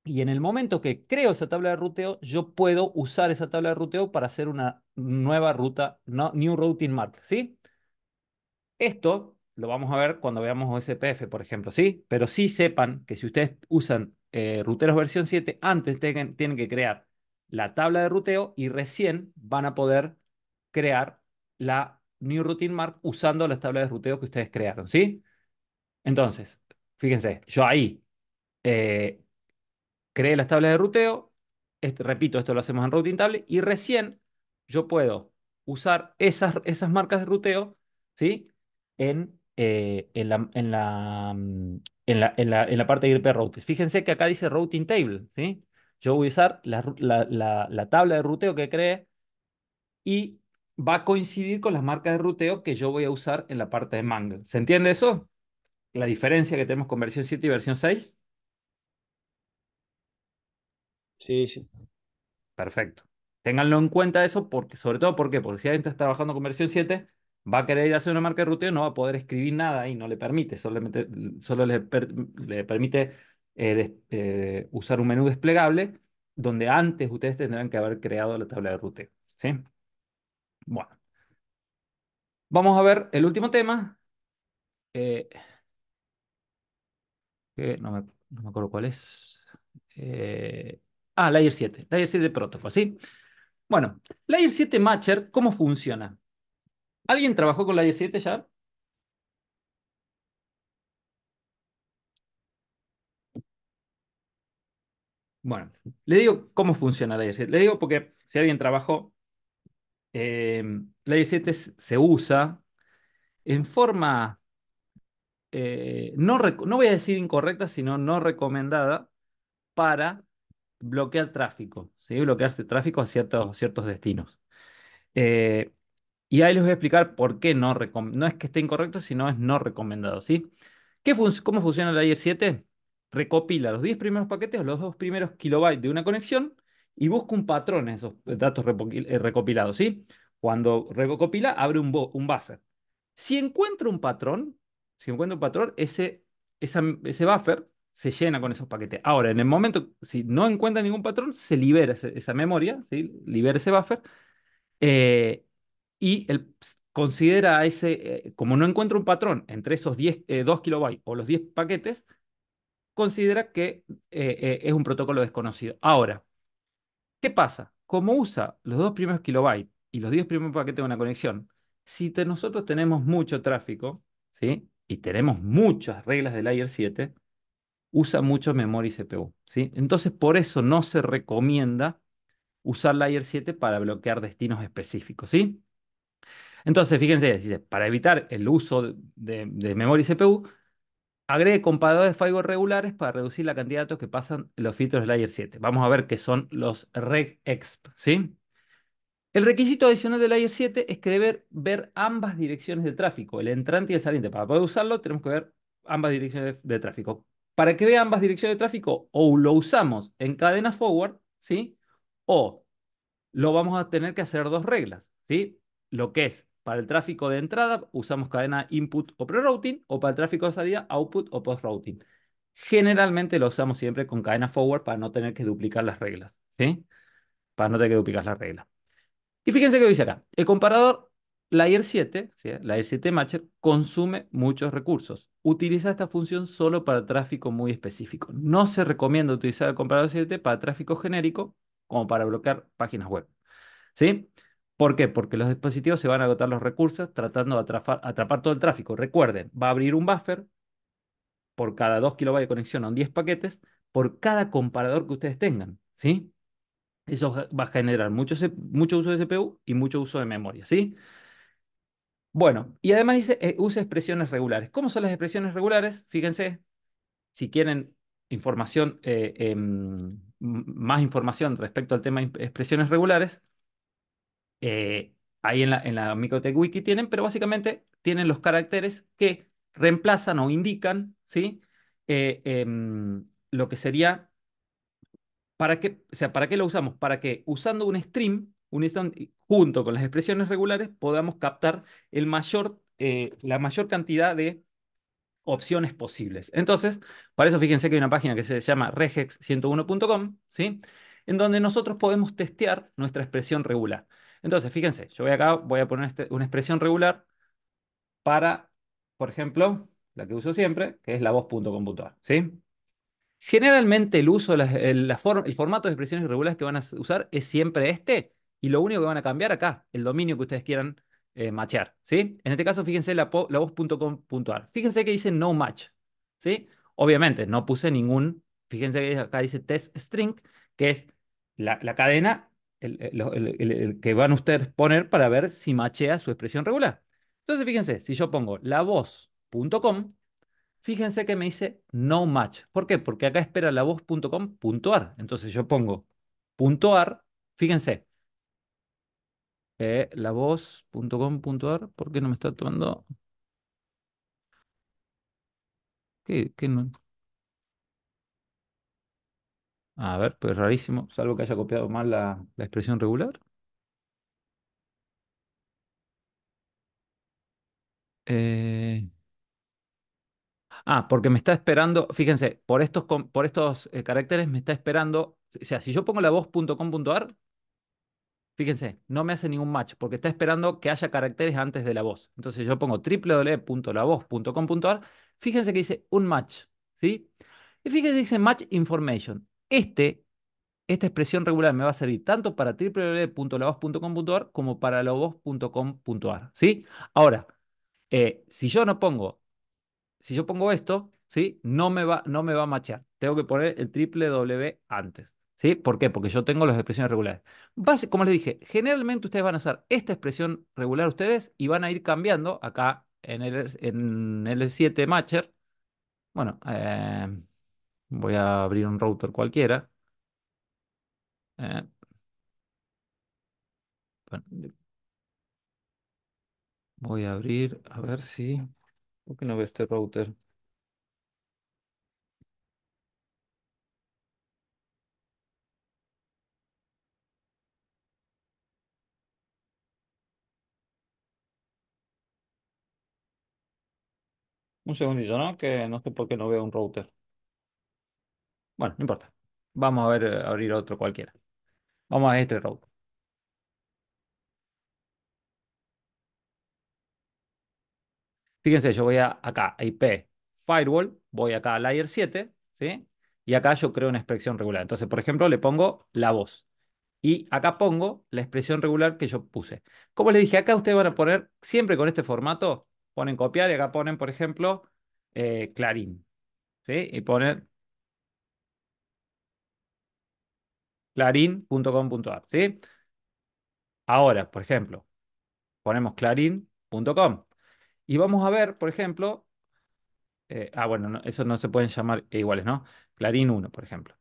y en el momento que creo esa tabla de ruteo, yo puedo usar esa tabla de ruteo para hacer una nueva ruta, New Routing Map, ¿sí? Esto lo vamos a ver cuando veamos OSPF, por ejemplo, ¿sí? Pero sí sepan que si ustedes usan ruteros versión 7, antes tienen que crear la tabla de ruteo y recién van a poder crear la New Routine Mark usando las tablas de ruteo que ustedes crearon, ¿sí? Entonces, fíjense, yo ahí eh, creé las tablas de ruteo, repito, esto lo hacemos en Routing Table, y recién yo puedo usar esas marcas de ruteo, ¿sí? En la parte de IP routes. Fíjense que acá dice routing table, ¿sí? Yo voy a usar la tabla de ruteo que creé y va a coincidir con las marcas de ruteo que yo voy a usar en la parte de Mangle. ¿Se entiende eso? La diferencia que tenemos con versión 7 y versión 6. Sí, sí. Perfecto. Ténganlo en cuenta eso, porque, sobre todo, ¿por qué? Porque si alguien está trabajando con versión 7, va a querer ir a hacer una marca de ruteo, no va a poder escribir nada y no le permite, solamente, solo le permite usar un menú desplegable donde antes ustedes tendrán que haber creado la tabla de ruteo. ¿Sí? Bueno, vamos a ver el último tema, eh, que no me acuerdo cuál es. Layer 7, Layer 7 Protocol, ¿sí? Bueno, Layer 7 Matcher, ¿cómo funciona? ¿Alguien trabajó con Layer 7 ya? Bueno, le digo cómo funciona Layer 7. Le digo porque si alguien trabajó, eh, Layer 7 se usa en forma, no voy a decir incorrecta, sino no recomendada para bloquear tráfico, ¿sí? Bloquearse tráfico a ciertos destinos. Eh, y ahí les voy a explicar por qué no es que esté incorrecto, sino es no recomendado, ¿sí? ¿Cómo funciona el Layer 7? Recopila los 10 primeros paquetes o los 2 primeros kilobytes de una conexión y busca un patrón en esos datos recopilados, ¿sí? Cuando recopila, abre un buffer. Si encuentra un patrón, ese buffer se llena con esos paquetes. Ahora, en el momento, si no encuentra ningún patrón, se libera esa memoria, ¿sí? Libera ese buffer eh, y él considera como no encuentra un patrón entre esos 2 kilobytes o los 10 paquetes, considera que es un protocolo desconocido. Ahora, ¿qué pasa? Como usa los 2 primeros kilobytes y los 10 primeros paquetes de una conexión, si nosotros tenemos mucho tráfico, ¿sí? Y tenemos muchas reglas del Layer 7, usa mucho memoria y CPU, ¿sí? Entonces, por eso no se recomienda usar Layer 7 para bloquear destinos específicos, ¿sí? Entonces, fíjense, dice, para evitar el uso de memoria y CPU, agregue comparadores de firewall regulares para reducir la cantidad de datos que pasan los filtros de Layer 7. Vamos a ver qué son los regexp, ¿sí? El requisito adicional de Layer 7 es que debe ver ambas direcciones de tráfico, el entrante y el saliente. Para poder usarlo, tenemos que ver ambas direcciones de tráfico. Para que vea ambas direcciones de tráfico, o lo usamos en cadena forward, ¿sí? O lo vamos a tener que hacer dos reglas, ¿sí? Lo que es para el tráfico de entrada, usamos cadena input o pre-routing, o para el tráfico de salida, output o post-routing. Generalmente lo usamos siempre con cadena forward para no tener que duplicar las reglas, ¿sí? Para no tener que duplicar las reglas. Y fíjense que dice acá, el comparador Layer 7, ¿sí? Layer 7 Matcher, consume muchos recursos. Utiliza esta función solo para tráfico muy específico. No se recomienda utilizar el comparador 7 para tráfico genérico, como para bloquear páginas web. ¿Sí? ¿Por qué? Porque los dispositivos se van a agotar los recursos tratando de atrapar todo el tráfico. Recuerden, va a abrir un buffer por cada 2 kilobytes de conexión o 10 paquetes por cada comparador que ustedes tengan. ¿Sí? Eso va a generar mucho uso de CPU y mucho uso de memoria. ¿Sí? Bueno, y además dice, usa expresiones regulares. ¿Cómo son las expresiones regulares? Fíjense, si quieren más información respecto al tema de expresiones regulares, eh, ahí en la Microtech Wiki tienen, pero básicamente tienen los caracteres que reemplazan o indican, ¿sí? Lo que sería, ¿para qué lo usamos? Para que usando un string junto con las expresiones regulares, podamos captar la mayor cantidad de opciones posibles. Entonces, para eso fíjense que hay una página que se llama regex101.com, ¿sí? En donde nosotros podemos testear nuestra expresión regular. Entonces, fíjense, yo voy a poner una expresión regular para, por ejemplo, la que uso siempre, que es la voz.com.ar, ¿sí? Generalmente el uso, el formato de expresiones regulares que van a usar es siempre este, y lo único que van a cambiar acá, el dominio que ustedes quieran matchear, ¿sí? En este caso, fíjense la voz.com.ar. Fíjense que dice no match, ¿sí? Obviamente, no puse fíjense que acá dice test string, que es la cadena el que van ustedes poner para ver si machea su expresión regular. Entonces, fíjense, si yo pongo lavoz.com, fíjense que me dice no match. ¿Por qué? Porque acá espera lavoz.com.ar. Entonces yo pongo .ar, fíjense, lavoz.com.ar, ¿por qué no me está tomando? ¿Qué no? A ver, pues rarísimo, salvo que haya copiado mal la expresión regular. Eh, porque me está esperando, fíjense, por estos caracteres me está esperando, o sea, si yo pongo la voz.com.ar, fíjense, no me hace ningún match porque está esperando que haya caracteres antes de la voz. Entonces yo pongo www.lavoz.com.ar, fíjense que dice un match, ¿sí? Y fíjense que dice match information. Esta expresión regular me va a servir tanto para www.lavoz.com.ar como para lavoz.com.ar, ¿sí? Ahora, si yo no pongo si yo pongo esto, ¿sí? No me va a machear. Tengo que poner el triple W antes. ¿Sí? ¿Por qué? Porque yo tengo las expresiones regulares. Como les dije, generalmente ustedes van a usar esta expresión regular ustedes y van a ir cambiando acá en el 7 Matcher. Bueno, voy a abrir un router cualquiera. eh, bueno, voy a abrir, a ver si... ¿Por qué no veo este router? Un segundito, ¿no? Que no sé por qué no veo un router. Bueno, no importa. Vamos a ver, abrir otro cualquiera. Vamos a este router. Fíjense, yo voy acá a IP Firewall, voy acá a Layer 7, ¿sí? Y acá yo creo una expresión regular. Entonces, por ejemplo, le pongo la voz. Y acá pongo la expresión regular que yo puse. Como les dije, acá ustedes van a poner, siempre con este formato, ponen copiar y acá ponen, por ejemplo, Clarín, ¿sí? Y ponen clarín.com.ar, ¿sí? Ahora, por ejemplo, ponemos clarín.com. Y vamos a ver, por ejemplo, bueno, eso no se pueden llamar iguales, ¿no? Clarín uno, por ejemplo.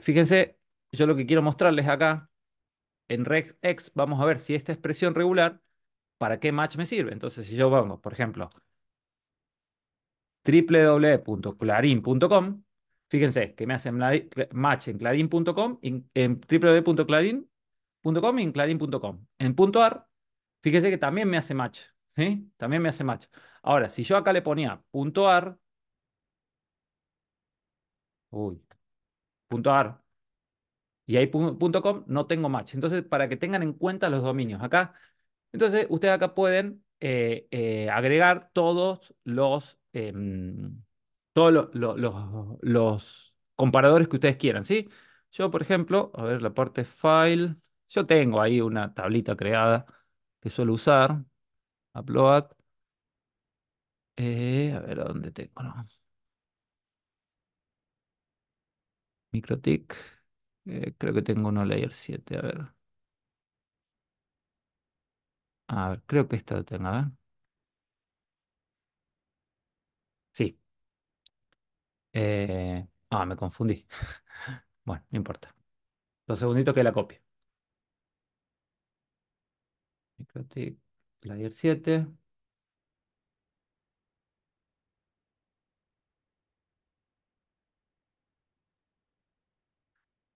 Fíjense, yo lo que quiero mostrarles acá, en regX, vamos a ver si esta expresión regular, ¿para qué match me sirve? Entonces, si yo pongo, por ejemplo, www.clarin.com, fíjense que me hace match en clarin.com, en www.clarin.com y en clarin.com. En .ar, fíjense que también me hace match, ¿sí? También me hace match. Ahora, si yo acá le ponía .ar, uy, .ar, y ahí .com no tengo match. Entonces, para que tengan en cuenta los dominios acá, entonces ustedes acá pueden agregar todos los comparadores que ustedes quieran, ¿sí? Yo, por ejemplo, a ver la parte file, yo tengo ahí una tablita creada que suelo usar, upload, a ver dónde tengo, ¿no? MikroTik, creo que tengo uno layer 7, a ver, creo que esta la tengo, a ver. Sí. Me confundí. Bueno, no importa. Dos segunditos que la copio. MikroTik, Layer 7.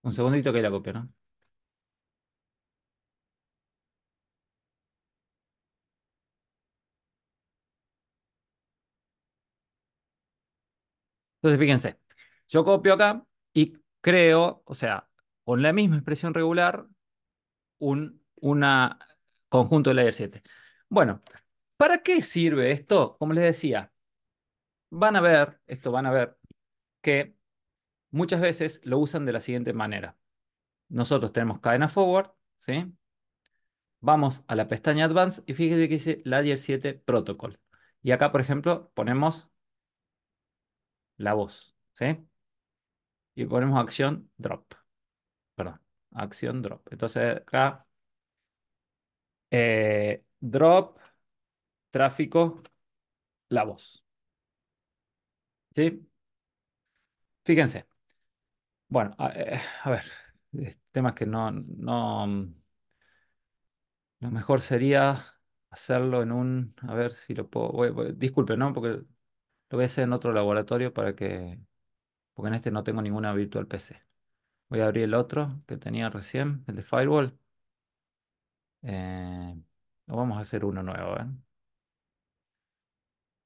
Un segundito que la copio, ¿no? Entonces, fíjense. Yo copio acá y creo, o sea, con la misma expresión regular, una conjunto de Layer 7. Bueno, ¿para qué sirve esto? Como les decía, van a ver que muchas veces lo usan de la siguiente manera. Nosotros tenemos cadena forward, ¿sí? Vamos a la pestaña Advanced y fíjese que dice Layer 7 Protocol. Y acá, por ejemplo, ponemos la voz, ¿sí? Y ponemos acción drop. Perdón. acción drop. Entonces acá, drop, tráfico, la voz. ¿Sí? Fíjense. Bueno, a ver, temas que lo mejor sería hacerlo en un, a ver si lo puedo, disculpe, ¿no? Porque lo voy a hacer en otro laboratorio porque en este no tengo ninguna Virtual PC. Voy a abrir el otro que tenía recién, el de Firewall. Eh, o vamos a hacer uno nuevo, ¿eh?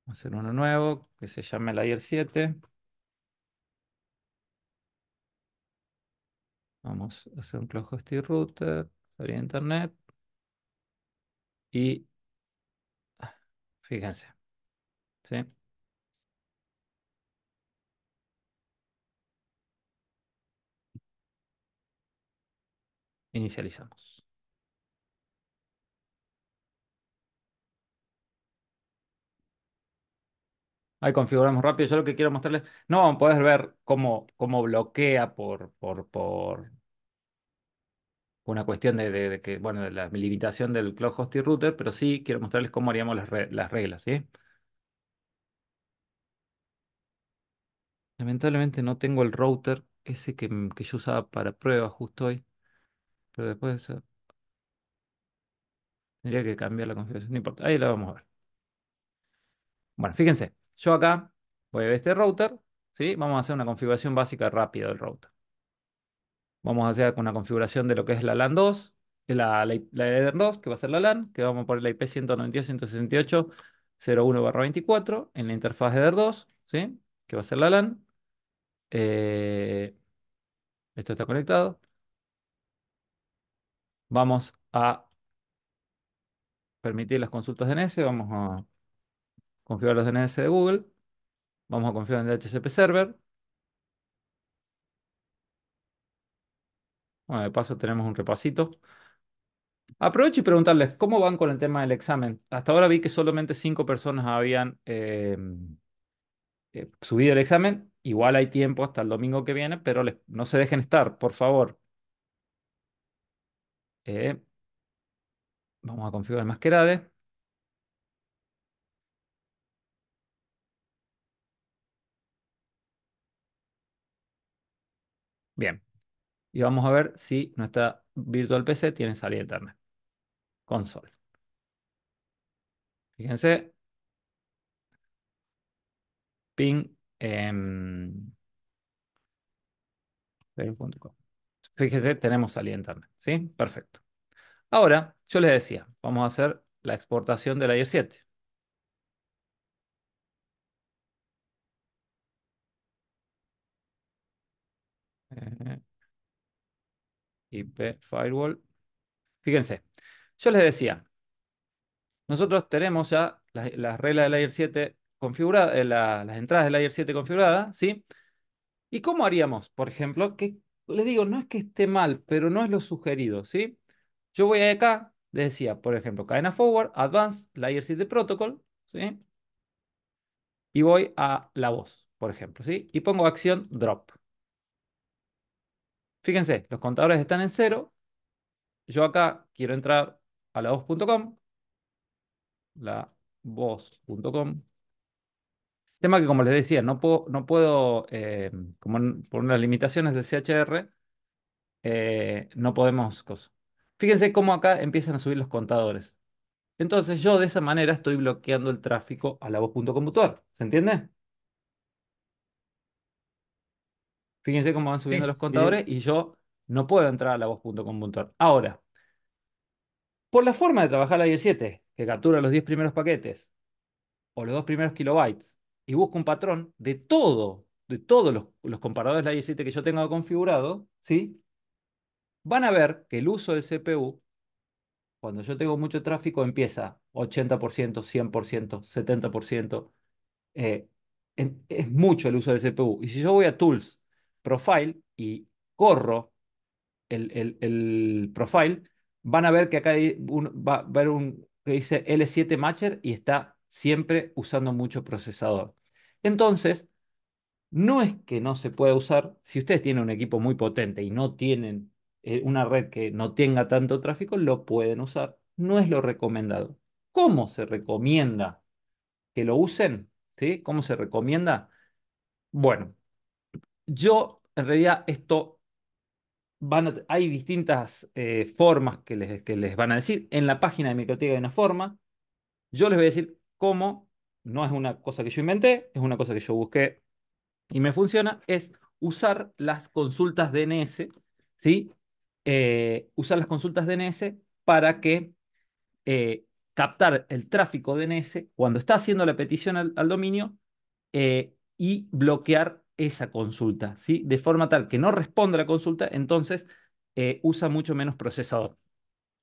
Vamos a hacer uno nuevo que se llame Layer 7. Vamos a hacer un cloud hosting router, salida de internet y fíjense, ¿sí? Inicializamos. Ahí configuramos rápido. Yo lo que quiero mostrarles, no vamos a poder ver cómo bloquea por una cuestión de que, bueno, de la limitación del cloud hosting router, pero sí quiero mostrarles cómo haríamos las reglas, ¿sí? Lamentablemente no tengo el router ese que yo usaba para pruebas justo hoy, pero después tendría que cambiar la configuración, no importa, ahí la vamos a ver. Bueno, fíjense, yo acá voy a ver este router, ¿sí? Vamos a hacer una configuración básica rápida del router. Vamos a hacer una configuración de lo que es la LAN 2, la Ether 2, que va a ser la LAN, que vamos a poner la IP 192.168.0.1/24 en la interfaz Ether 2, ¿sí? Que va a ser la LAN. Eh, Esto está conectado. Vamos a permitir las consultas DNS, vamos a configurar los DNS de Google, vamos a configurar el DHCP server. Bueno, de paso tenemos un repasito. Aprovecho y preguntarles, ¿cómo van con el tema del examen? Hasta ahora vi que solamente 5 personas habían subido el examen. Igual hay tiempo hasta el domingo que viene, pero no se dejen estar, por favor. Eh, Vamos a configurar el Masquerade. Bien. Y vamos a ver si nuestra Virtual PC tiene salida internet. Console. Fíjense, ping .com. Fíjense, tenemos salida internet. ¿Sí? Perfecto. Ahora, yo les decía, vamos a hacer la exportación de Layer 7. Eh, IP Firewall. Fíjense, yo les decía, nosotros tenemos ya las reglas de Layer 7 configuradas, las entradas de Layer 7 configuradas, ¿sí? ¿Y cómo haríamos? Por ejemplo, que les digo, no es que esté mal, pero no es lo sugerido, ¿sí? Yo voy acá, les decía, por ejemplo, cadena forward, advanced, Layer 7 protocol, ¿sí? Y voy a la voz, por ejemplo, ¿sí? Y pongo acción drop. Fíjense, los contadores están en cero. Yo acá quiero entrar a la voz.com, voz.com. Tema que, como les decía, no puedo por las limitaciones del CHR, no podemos cosas. Fíjense cómo acá empiezan a subir los contadores. Entonces yo de esa manera estoy bloqueando el tráfico a la voz.com.ar. ¿Se entiende? Fíjense cómo van subiendo Sí, los contadores Bien, y yo no puedo entrar a la voz.com.ar. Ahora, por la forma de trabajar la Layer 7, que captura los 10 primeros paquetes o los 2 primeros kilobytes y busco un patrón de todos los comparadores Layer 7 que yo tenga configurado, ¿sí? Van a ver que el uso del CPU, cuando yo tengo mucho tráfico, empieza 80%, 100%, 70%. eh, es mucho el uso del CPU. Y si yo voy a Tools, Profile y corro el profile, van a ver que acá va a haber un que dice L7 Matcher y está siempre usando mucho procesador. Entonces, no es que no se pueda usar, si ustedes tienen un equipo muy potente y no tienen una red que no tenga tanto tráfico, lo pueden usar. No es lo recomendado. ¿Cómo se recomienda que lo usen? ¿Sí? ¿Cómo se recomienda? Bueno, yo en realidad esto hay distintas formas que les van a decir. En la página de Microtik hay una forma. Yo les voy a decir cómo, no es una cosa que yo inventé, es una cosa que yo busqué y me funciona, es usar las consultas DNS, ¿sí? Usar las consultas DNS para que eh, captar el tráfico DNS cuando está haciendo la petición al dominio y bloquear esa consulta, ¿sí? De forma tal que no responda a la consulta, entonces usa mucho menos procesador.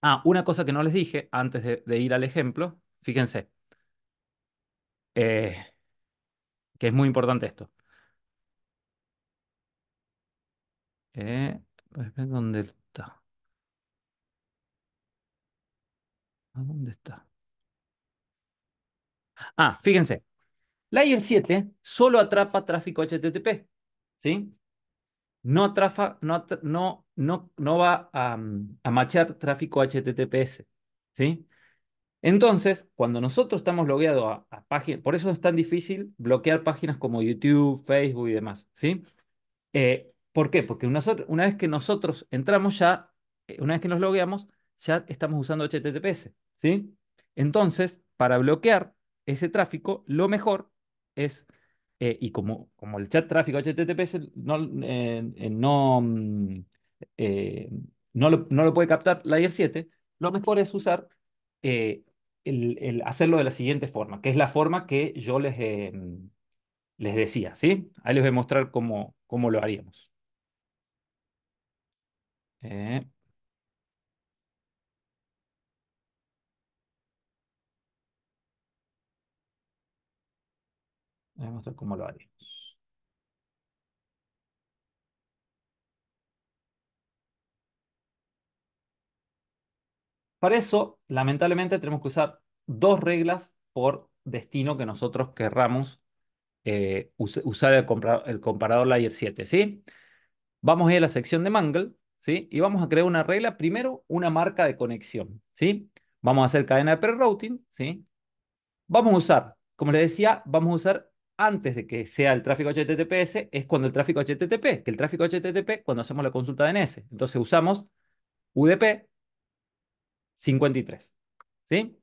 Ah, una cosa que no les dije antes de ir al ejemplo, fíjense, eh, que es muy importante esto. ¿Dónde está? ¿A dónde está? Ah, fíjense, Layer 7 solo atrapa tráfico HTTP, ¿sí? No, no va a machear tráfico HTTPS, ¿sí? Entonces, cuando nosotros estamos logueados a páginas, por eso es tan difícil bloquear páginas como YouTube, Facebook y demás, ¿sí? ¿Por qué? Porque una vez que nosotros entramos ya, una vez que nos logueamos, ya estamos usando HTTPS, ¿sí? Entonces, para bloquear ese tráfico, lo mejor es, y como el chat tráfico HTTPS eh, no lo puede captar Layer 7, lo mejor es usar, hacerlo de la siguiente forma, que es la forma que yo les decía, ¿sí? Ahí les voy a mostrar cómo lo haríamos. Eh, Les voy a mostrar cómo lo haríamos. Para eso, lamentablemente, tenemos que usar dos reglas por destino que nosotros querramos usar el comparador Layer 7, ¿sí? Vamos a ir a la sección de Mangle, ¿sí? Y vamos a crear una regla, primero una marca de conexión, ¿sí? Vamos a hacer cadena de prerouting, ¿sí? Vamos a usar, como les decía, vamos a usar antes de que sea el tráfico HTTPS, es cuando el tráfico HTTP, que el tráfico HTTP cuando hacemos la consulta DNS. Entonces usamos UDP 53, ¿sí?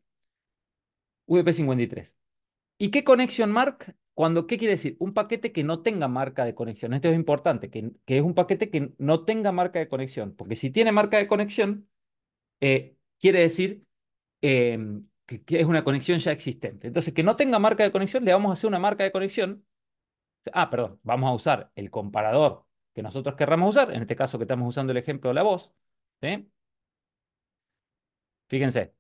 UDP 53. ¿Y qué connection mark? ¿Qué quiere decir? Un paquete que no tenga marca de conexión. Esto es importante, que es un paquete que no tenga marca de conexión, porque si tiene marca de conexión, quiere decir que es una conexión ya existente. Entonces, que no tenga marca de conexión, le vamos a hacer una marca de conexión. Ah, perdón, vamos a usar el comparador que nosotros querramos usar, en este caso que estamos usando el ejemplo de la voz, ¿sí? Fíjense,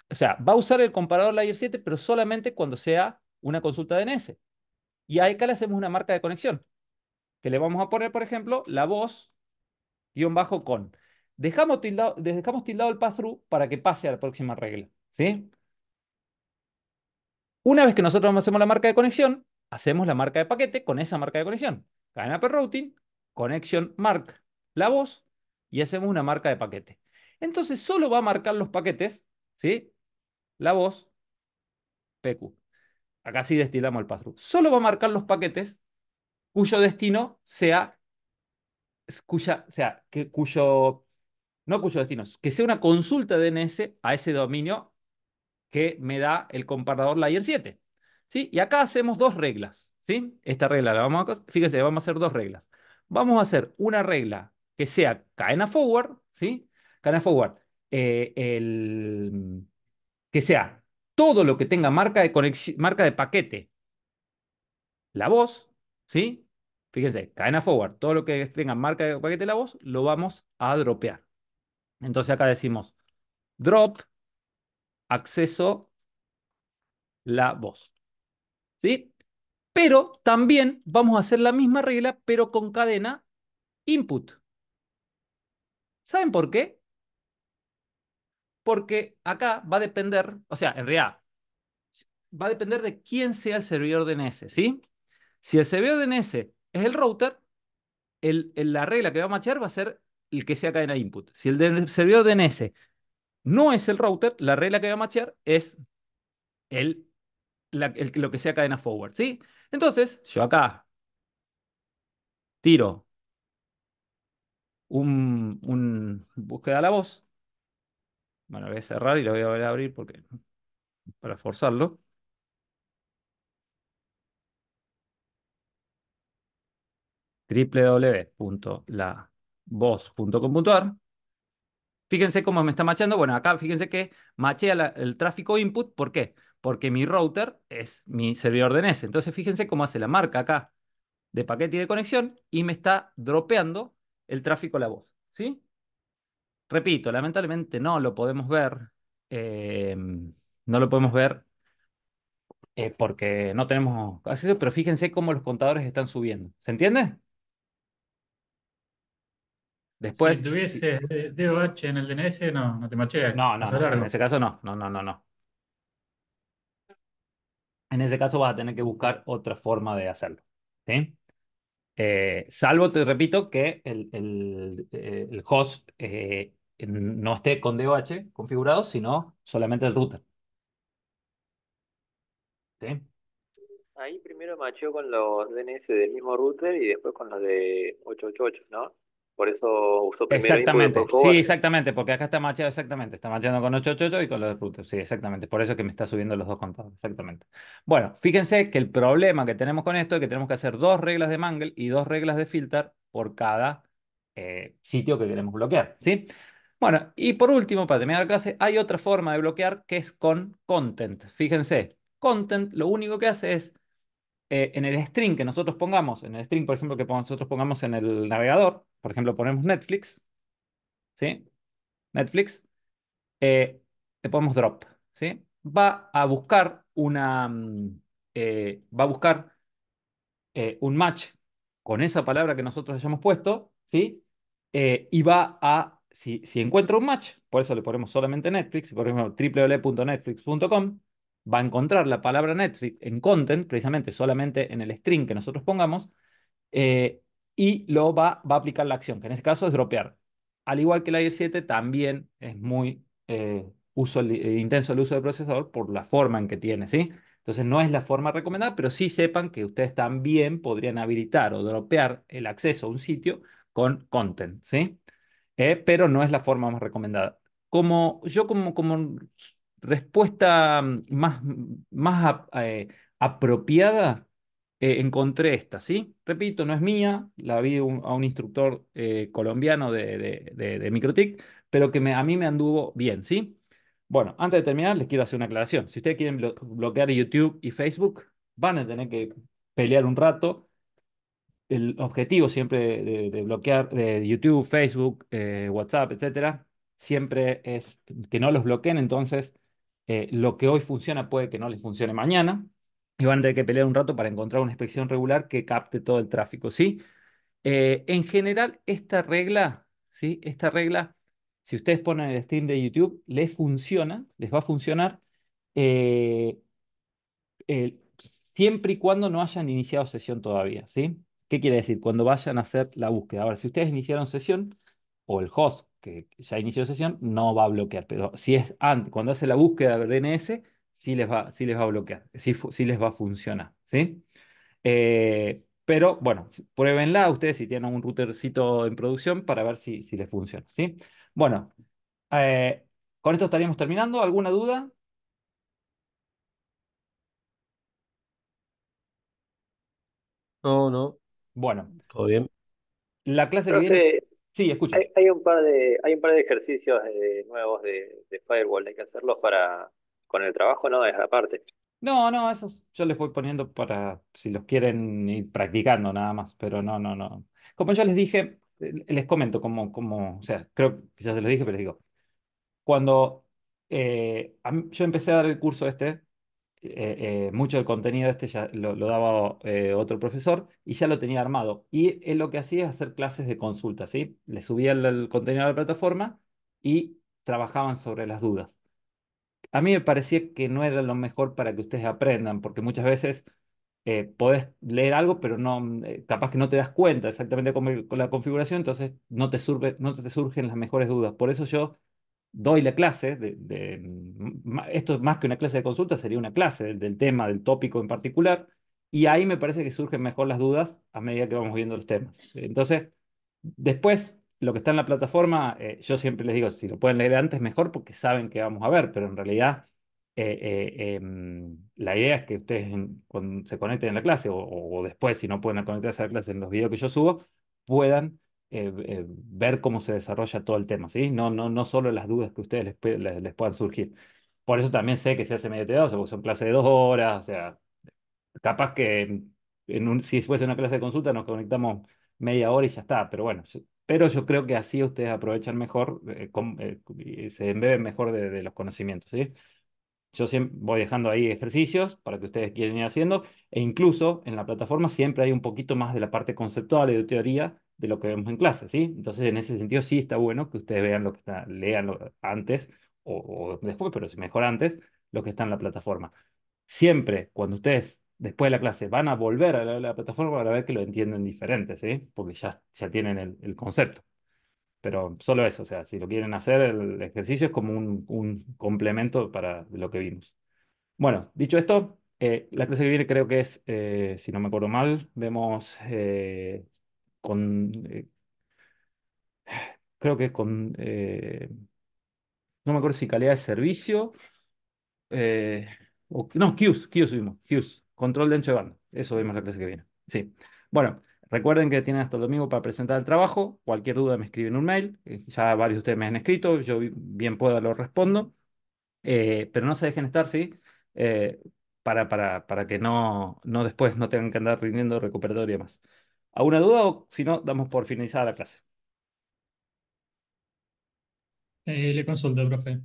o sea, va a usar el comparador Layer 7, pero solamente cuando sea una consulta DNS. Y a acá le hacemos una marca de conexión, que le vamos a poner, por ejemplo, la voz guión bajo con. Dejamos tildado el pass-through para que pase a la próxima regla, ¿sí? Una vez que nosotros hacemos la marca de conexión, hacemos la marca de paquete con esa marca de conexión. Cadena per routing, connection mark, la voz, y hacemos una marca de paquete. Entonces solo va a marcar los paquetes, ¿sí? La voz, PQ. Acá sí destilamos el pass-through. Solo va a marcar los paquetes cuyo destino sea, no cuyo destino, que sea una consulta DNS a ese dominio que me da el comparador Layer 7. ¿Sí? Y acá hacemos dos reglas. ¿Sí? Esta regla fíjense, vamos a hacer dos reglas. Vamos a hacer una regla que sea cadena forward, ¿sí? Cadena forward, que sea todo lo que tenga marca de conexión, marca de paquete, la voz, ¿sí? Fíjense, cadena forward, todo lo que tenga marca de paquete la voz, lo vamos a dropear. Entonces acá decimos drop, acceso, la voz. ¿Sí? Pero también vamos a hacer la misma regla, pero con cadena input. ¿Saben por qué? Porque acá va a depender, o sea, en realidad, va a depender de quién sea el servidor DNS, ¿sí? Si el servidor DNS es el router, la regla que va a machear va a ser el que sea cadena input. Si el del servidor DNS no es el router, la regla que va a machear es el, lo que sea cadena forward, ¿sí? Entonces, yo acá tiro un búsqueda a la voz. Bueno, lo voy a cerrar y lo voy a volver a abrir porque, para forzarlo. www.lavoz.com.ar. Fíjense cómo me está machando. Bueno, acá fíjense que machea el tráfico input. ¿Por qué? Porque mi router es mi servidor DNS. Entonces fíjense cómo hace la marca acá de paquete y de conexión y me está dropeando el tráfico a la voz. ¿Sí? Repito, lamentablemente no lo podemos ver. No lo podemos ver porque no tenemos acceso, pero fíjense cómo los contadores están subiendo. ¿Se entiende? Si Después, tuvieses DOH en el DNS, no te machea, no, no, paso no. En largo. ese caso no. No, no, no, no. En ese caso vas a tener que buscar otra forma de hacerlo. ¿Sí? Salvo, te repito, que el host no esté con DOH configurado, sino solamente el router. ¿Sí? Ahí primero macheó con los DNS del mismo router y después con los de 888, ¿no? Por eso usó primero input y después Exactamente, sí, forward. exactamente, porque acá está macheado exactamente, está macheando con 888 y con los routers, sí, exactamente, por eso es que me está subiendo los dos contadores, exactamente. Bueno, fíjense que el problema que tenemos con esto es que tenemos que hacer dos reglas de Mangle y dos reglas de filter por cada sitio que queremos bloquear, ¿sí? Bueno, y por último, para terminar la clase, hay otra forma de bloquear que es con content. Fíjense, content lo único que hace es en el string que nosotros pongamos, en el string, por ejemplo, que nosotros pongamos en el navegador, por ejemplo, ponemos Netflix, ¿sí? Netflix, le ponemos drop, ¿sí? Va a buscar va a buscar un match con esa palabra que nosotros hayamos puesto, ¿sí? Y va a, si encuentra un match, por eso le ponemos solamente Netflix, por ejemplo, www.netflix.com, va a encontrar la palabra Netflix en content, precisamente solamente en el string que nosotros pongamos, eh, y va a aplicar la acción, que en este caso es dropear. Al igual que la Layer 7, también es muy intenso el uso del procesador por la forma en que tiene, ¿sí? Entonces no es la forma recomendada, pero sí sepan que ustedes también podrían habilitar o dropear el acceso a un sitio con content, ¿sí? Pero no es la forma más recomendada. Como respuesta más apropiada, encontré esta, ¿sí? Repito, no es mía, la vi a un instructor colombiano de MikroTik, pero que a mí me anduvo bien, ¿sí? Bueno, antes de terminar, les quiero hacer una aclaración. Si ustedes quieren bloquear YouTube y Facebook, van a tener que pelear un rato. El objetivo siempre de bloquear de YouTube, Facebook, WhatsApp, etcétera, siempre es que no los bloqueen. Entonces, lo que hoy funciona puede que no les funcione mañana y van a tener que pelear un rato para encontrar una inspección regular que capte todo el tráfico, ¿sí? En general, esta regla, ¿sí? Esta regla, si ustedes ponen el stream de YouTube, les funciona, les va a funcionar. eh, Siempre y cuando no hayan iniciado sesión todavía, ¿sí? ¿Qué quiere decir? Cuando vayan a hacer la búsqueda. Ahora, si ustedes iniciaron sesión o el host que ya inició sesión, no va a bloquear, pero si es antes, cuando hace la búsqueda de DNS, sí les va a bloquear, sí les va a funcionar, ¿sí? Pero bueno, pruébenla ustedes si tienen un routercito en producción para ver si les funciona, ¿sí? Bueno, eh, con esto estaríamos terminando. ¿Alguna duda? No, no, Bueno, todo bien. la clase que viene, Profe, sí, escucho. hay un par de ejercicios nuevos de firewall, hay que hacerlos para, con el trabajo, ¿no? Es aparte. No, no, esos yo les voy poniendo para si los quieren ir practicando nada más, pero no, no, no. Como yo les dije, les comento o sea, creo que ya se los dije, pero les digo, cuando yo empecé a dar el curso mucho del contenido este ya lo daba otro profesor y ya lo tenía armado. Y él lo que hacía es hacer clases de consulta, ¿sí? Le subía el contenido a la plataforma y trabajaban sobre las dudas. A mí me parecía que no era lo mejor para que ustedes aprendan, porque muchas veces podés leer algo, pero no, capaz que no te das cuenta exactamente cómo con la configuración, entonces no te surgen las mejores dudas. Por eso yo doy la clase esto más que una clase de consulta, sería una clase del tema, del tópico en particular, y ahí me parece que surgen mejor las dudas a medida que vamos viendo los temas. Entonces, después, lo que está en la plataforma, yo siempre les digo, si lo pueden leer antes, mejor, porque saben que vamos a ver, pero en realidad la idea es que ustedes cuando se conecten en la clase o después, si no pueden conectarse a la clase en los videos que yo subo, puedan ver cómo se desarrolla todo el tema, ¿sí? No solo las dudas que a ustedes les puedan surgir. Por eso también sé que se hace medio tedioso, porque son clases de 2 horas, o sea, capaz que si fuese una clase de consulta nos conectamos media hora y ya está, pero bueno, pero yo creo que así ustedes aprovechan mejor, y se embeben mejor de los conocimientos, ¿sí? Yo siempre voy dejando ahí ejercicios para que ustedes quieran ir haciendo, e incluso en la plataforma siempre hay un poquito más de la parte conceptual y de teoría de lo que vemos en clase, ¿sí? Entonces, en ese sentido, sí está bueno que ustedes vean lo que está, lean antes o después, pero si mejor antes, lo que está en la plataforma. Siempre, cuando ustedes después de la clase van a volver a la plataforma, van a ver que lo entienden diferente, ¿sí? Porque ya tienen el concepto. Pero solo eso, o sea, si lo quieren hacer, el ejercicio es como un complemento para lo que vimos. Bueno, dicho esto, la clase que viene creo que es, si no me acuerdo mal, vemos con, creo que con, no me acuerdo si calidad de servicio, eh, no, Qs vimos, Qs, control de ancho de banda, eso vimos la clase que viene. Sí. Bueno, recuerden que tienen hasta el domingo para presentar el trabajo, cualquier duda me escriben un mail, ya varios de ustedes me han escrito, yo bien pueda lo respondo. Pero no se dejen estar, ¿sí? Eh, para que no después no tengan que andar rindiendo recuperatorio y demás. ¿Alguna duda o si no, damos por finalizada la clase? Le consulto, profe.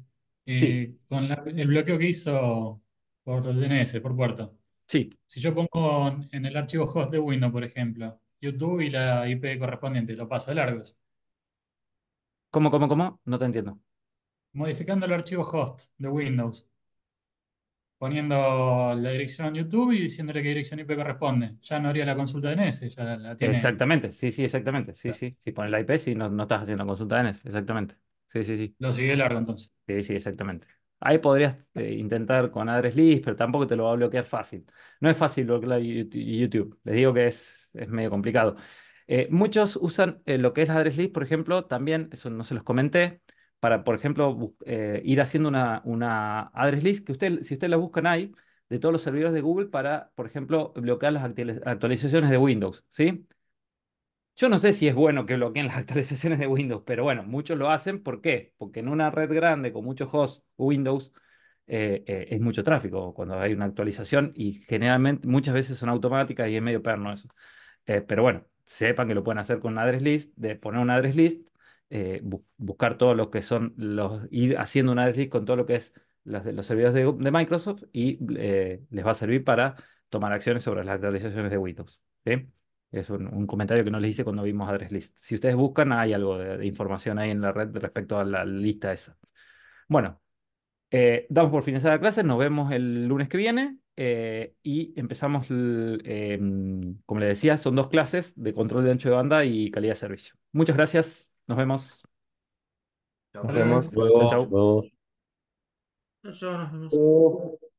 Sí, Con el bloqueo que hizo por DNS, por puerto. sí. Si yo pongo en el archivo host de Windows, por ejemplo, YouTube y la IP correspondiente, lo paso de largos. ¿Cómo? No te entiendo. Modificando el archivo host de Windows, poniendo la dirección YouTube y diciéndole qué dirección IP corresponde. Ya no haría la consulta de DNS, ya la tiene. Exactamente, sí, exactamente. Sí. Si pones la IP, sí, no estás haciendo consulta de NS, exactamente. Sí. Lo sigue largo entonces. Sí, exactamente. Ahí podrías intentar con Address List, pero tampoco te lo va a bloquear fácil. No es fácil bloquear YouTube. Les digo que es medio complicado. Muchos usan lo que es Address List, por ejemplo, también, eso no se los comenté, para, por ejemplo, ir haciendo una Address List que si ustedes la buscan ahí, de todos los servidores de Google para, por ejemplo, bloquear las actualizaciones de Windows, ¿sí? Yo no sé si es bueno que bloqueen las actualizaciones de Windows, pero bueno, muchos lo hacen. ¿Por qué? Porque en una red grande con muchos hosts Windows es mucho tráfico cuando hay una actualización y generalmente muchas veces son automáticas y es medio perno eso. Pero bueno, sepan que lo pueden hacer con un address list, de poner un address list, buscar todo lo que son ir haciendo un address list con todo lo que es los servidores de Microsoft y les va a servir para tomar acciones sobre las actualizaciones de Windows. ¿Sí? Es un comentario que no les hice cuando vimos Address List. Si ustedes buscan, hay algo de información ahí en la red respecto a la lista esa. Bueno, damos por finalizada la clase. Nos vemos el lunes que viene y empezamos, como les decía, son 2 clases de control de ancho de banda y calidad de servicio. Muchas gracias. Nos vemos. Nos Hasta vemos. luego. Luego, Chau. luego. Yo nos vemos. Luego.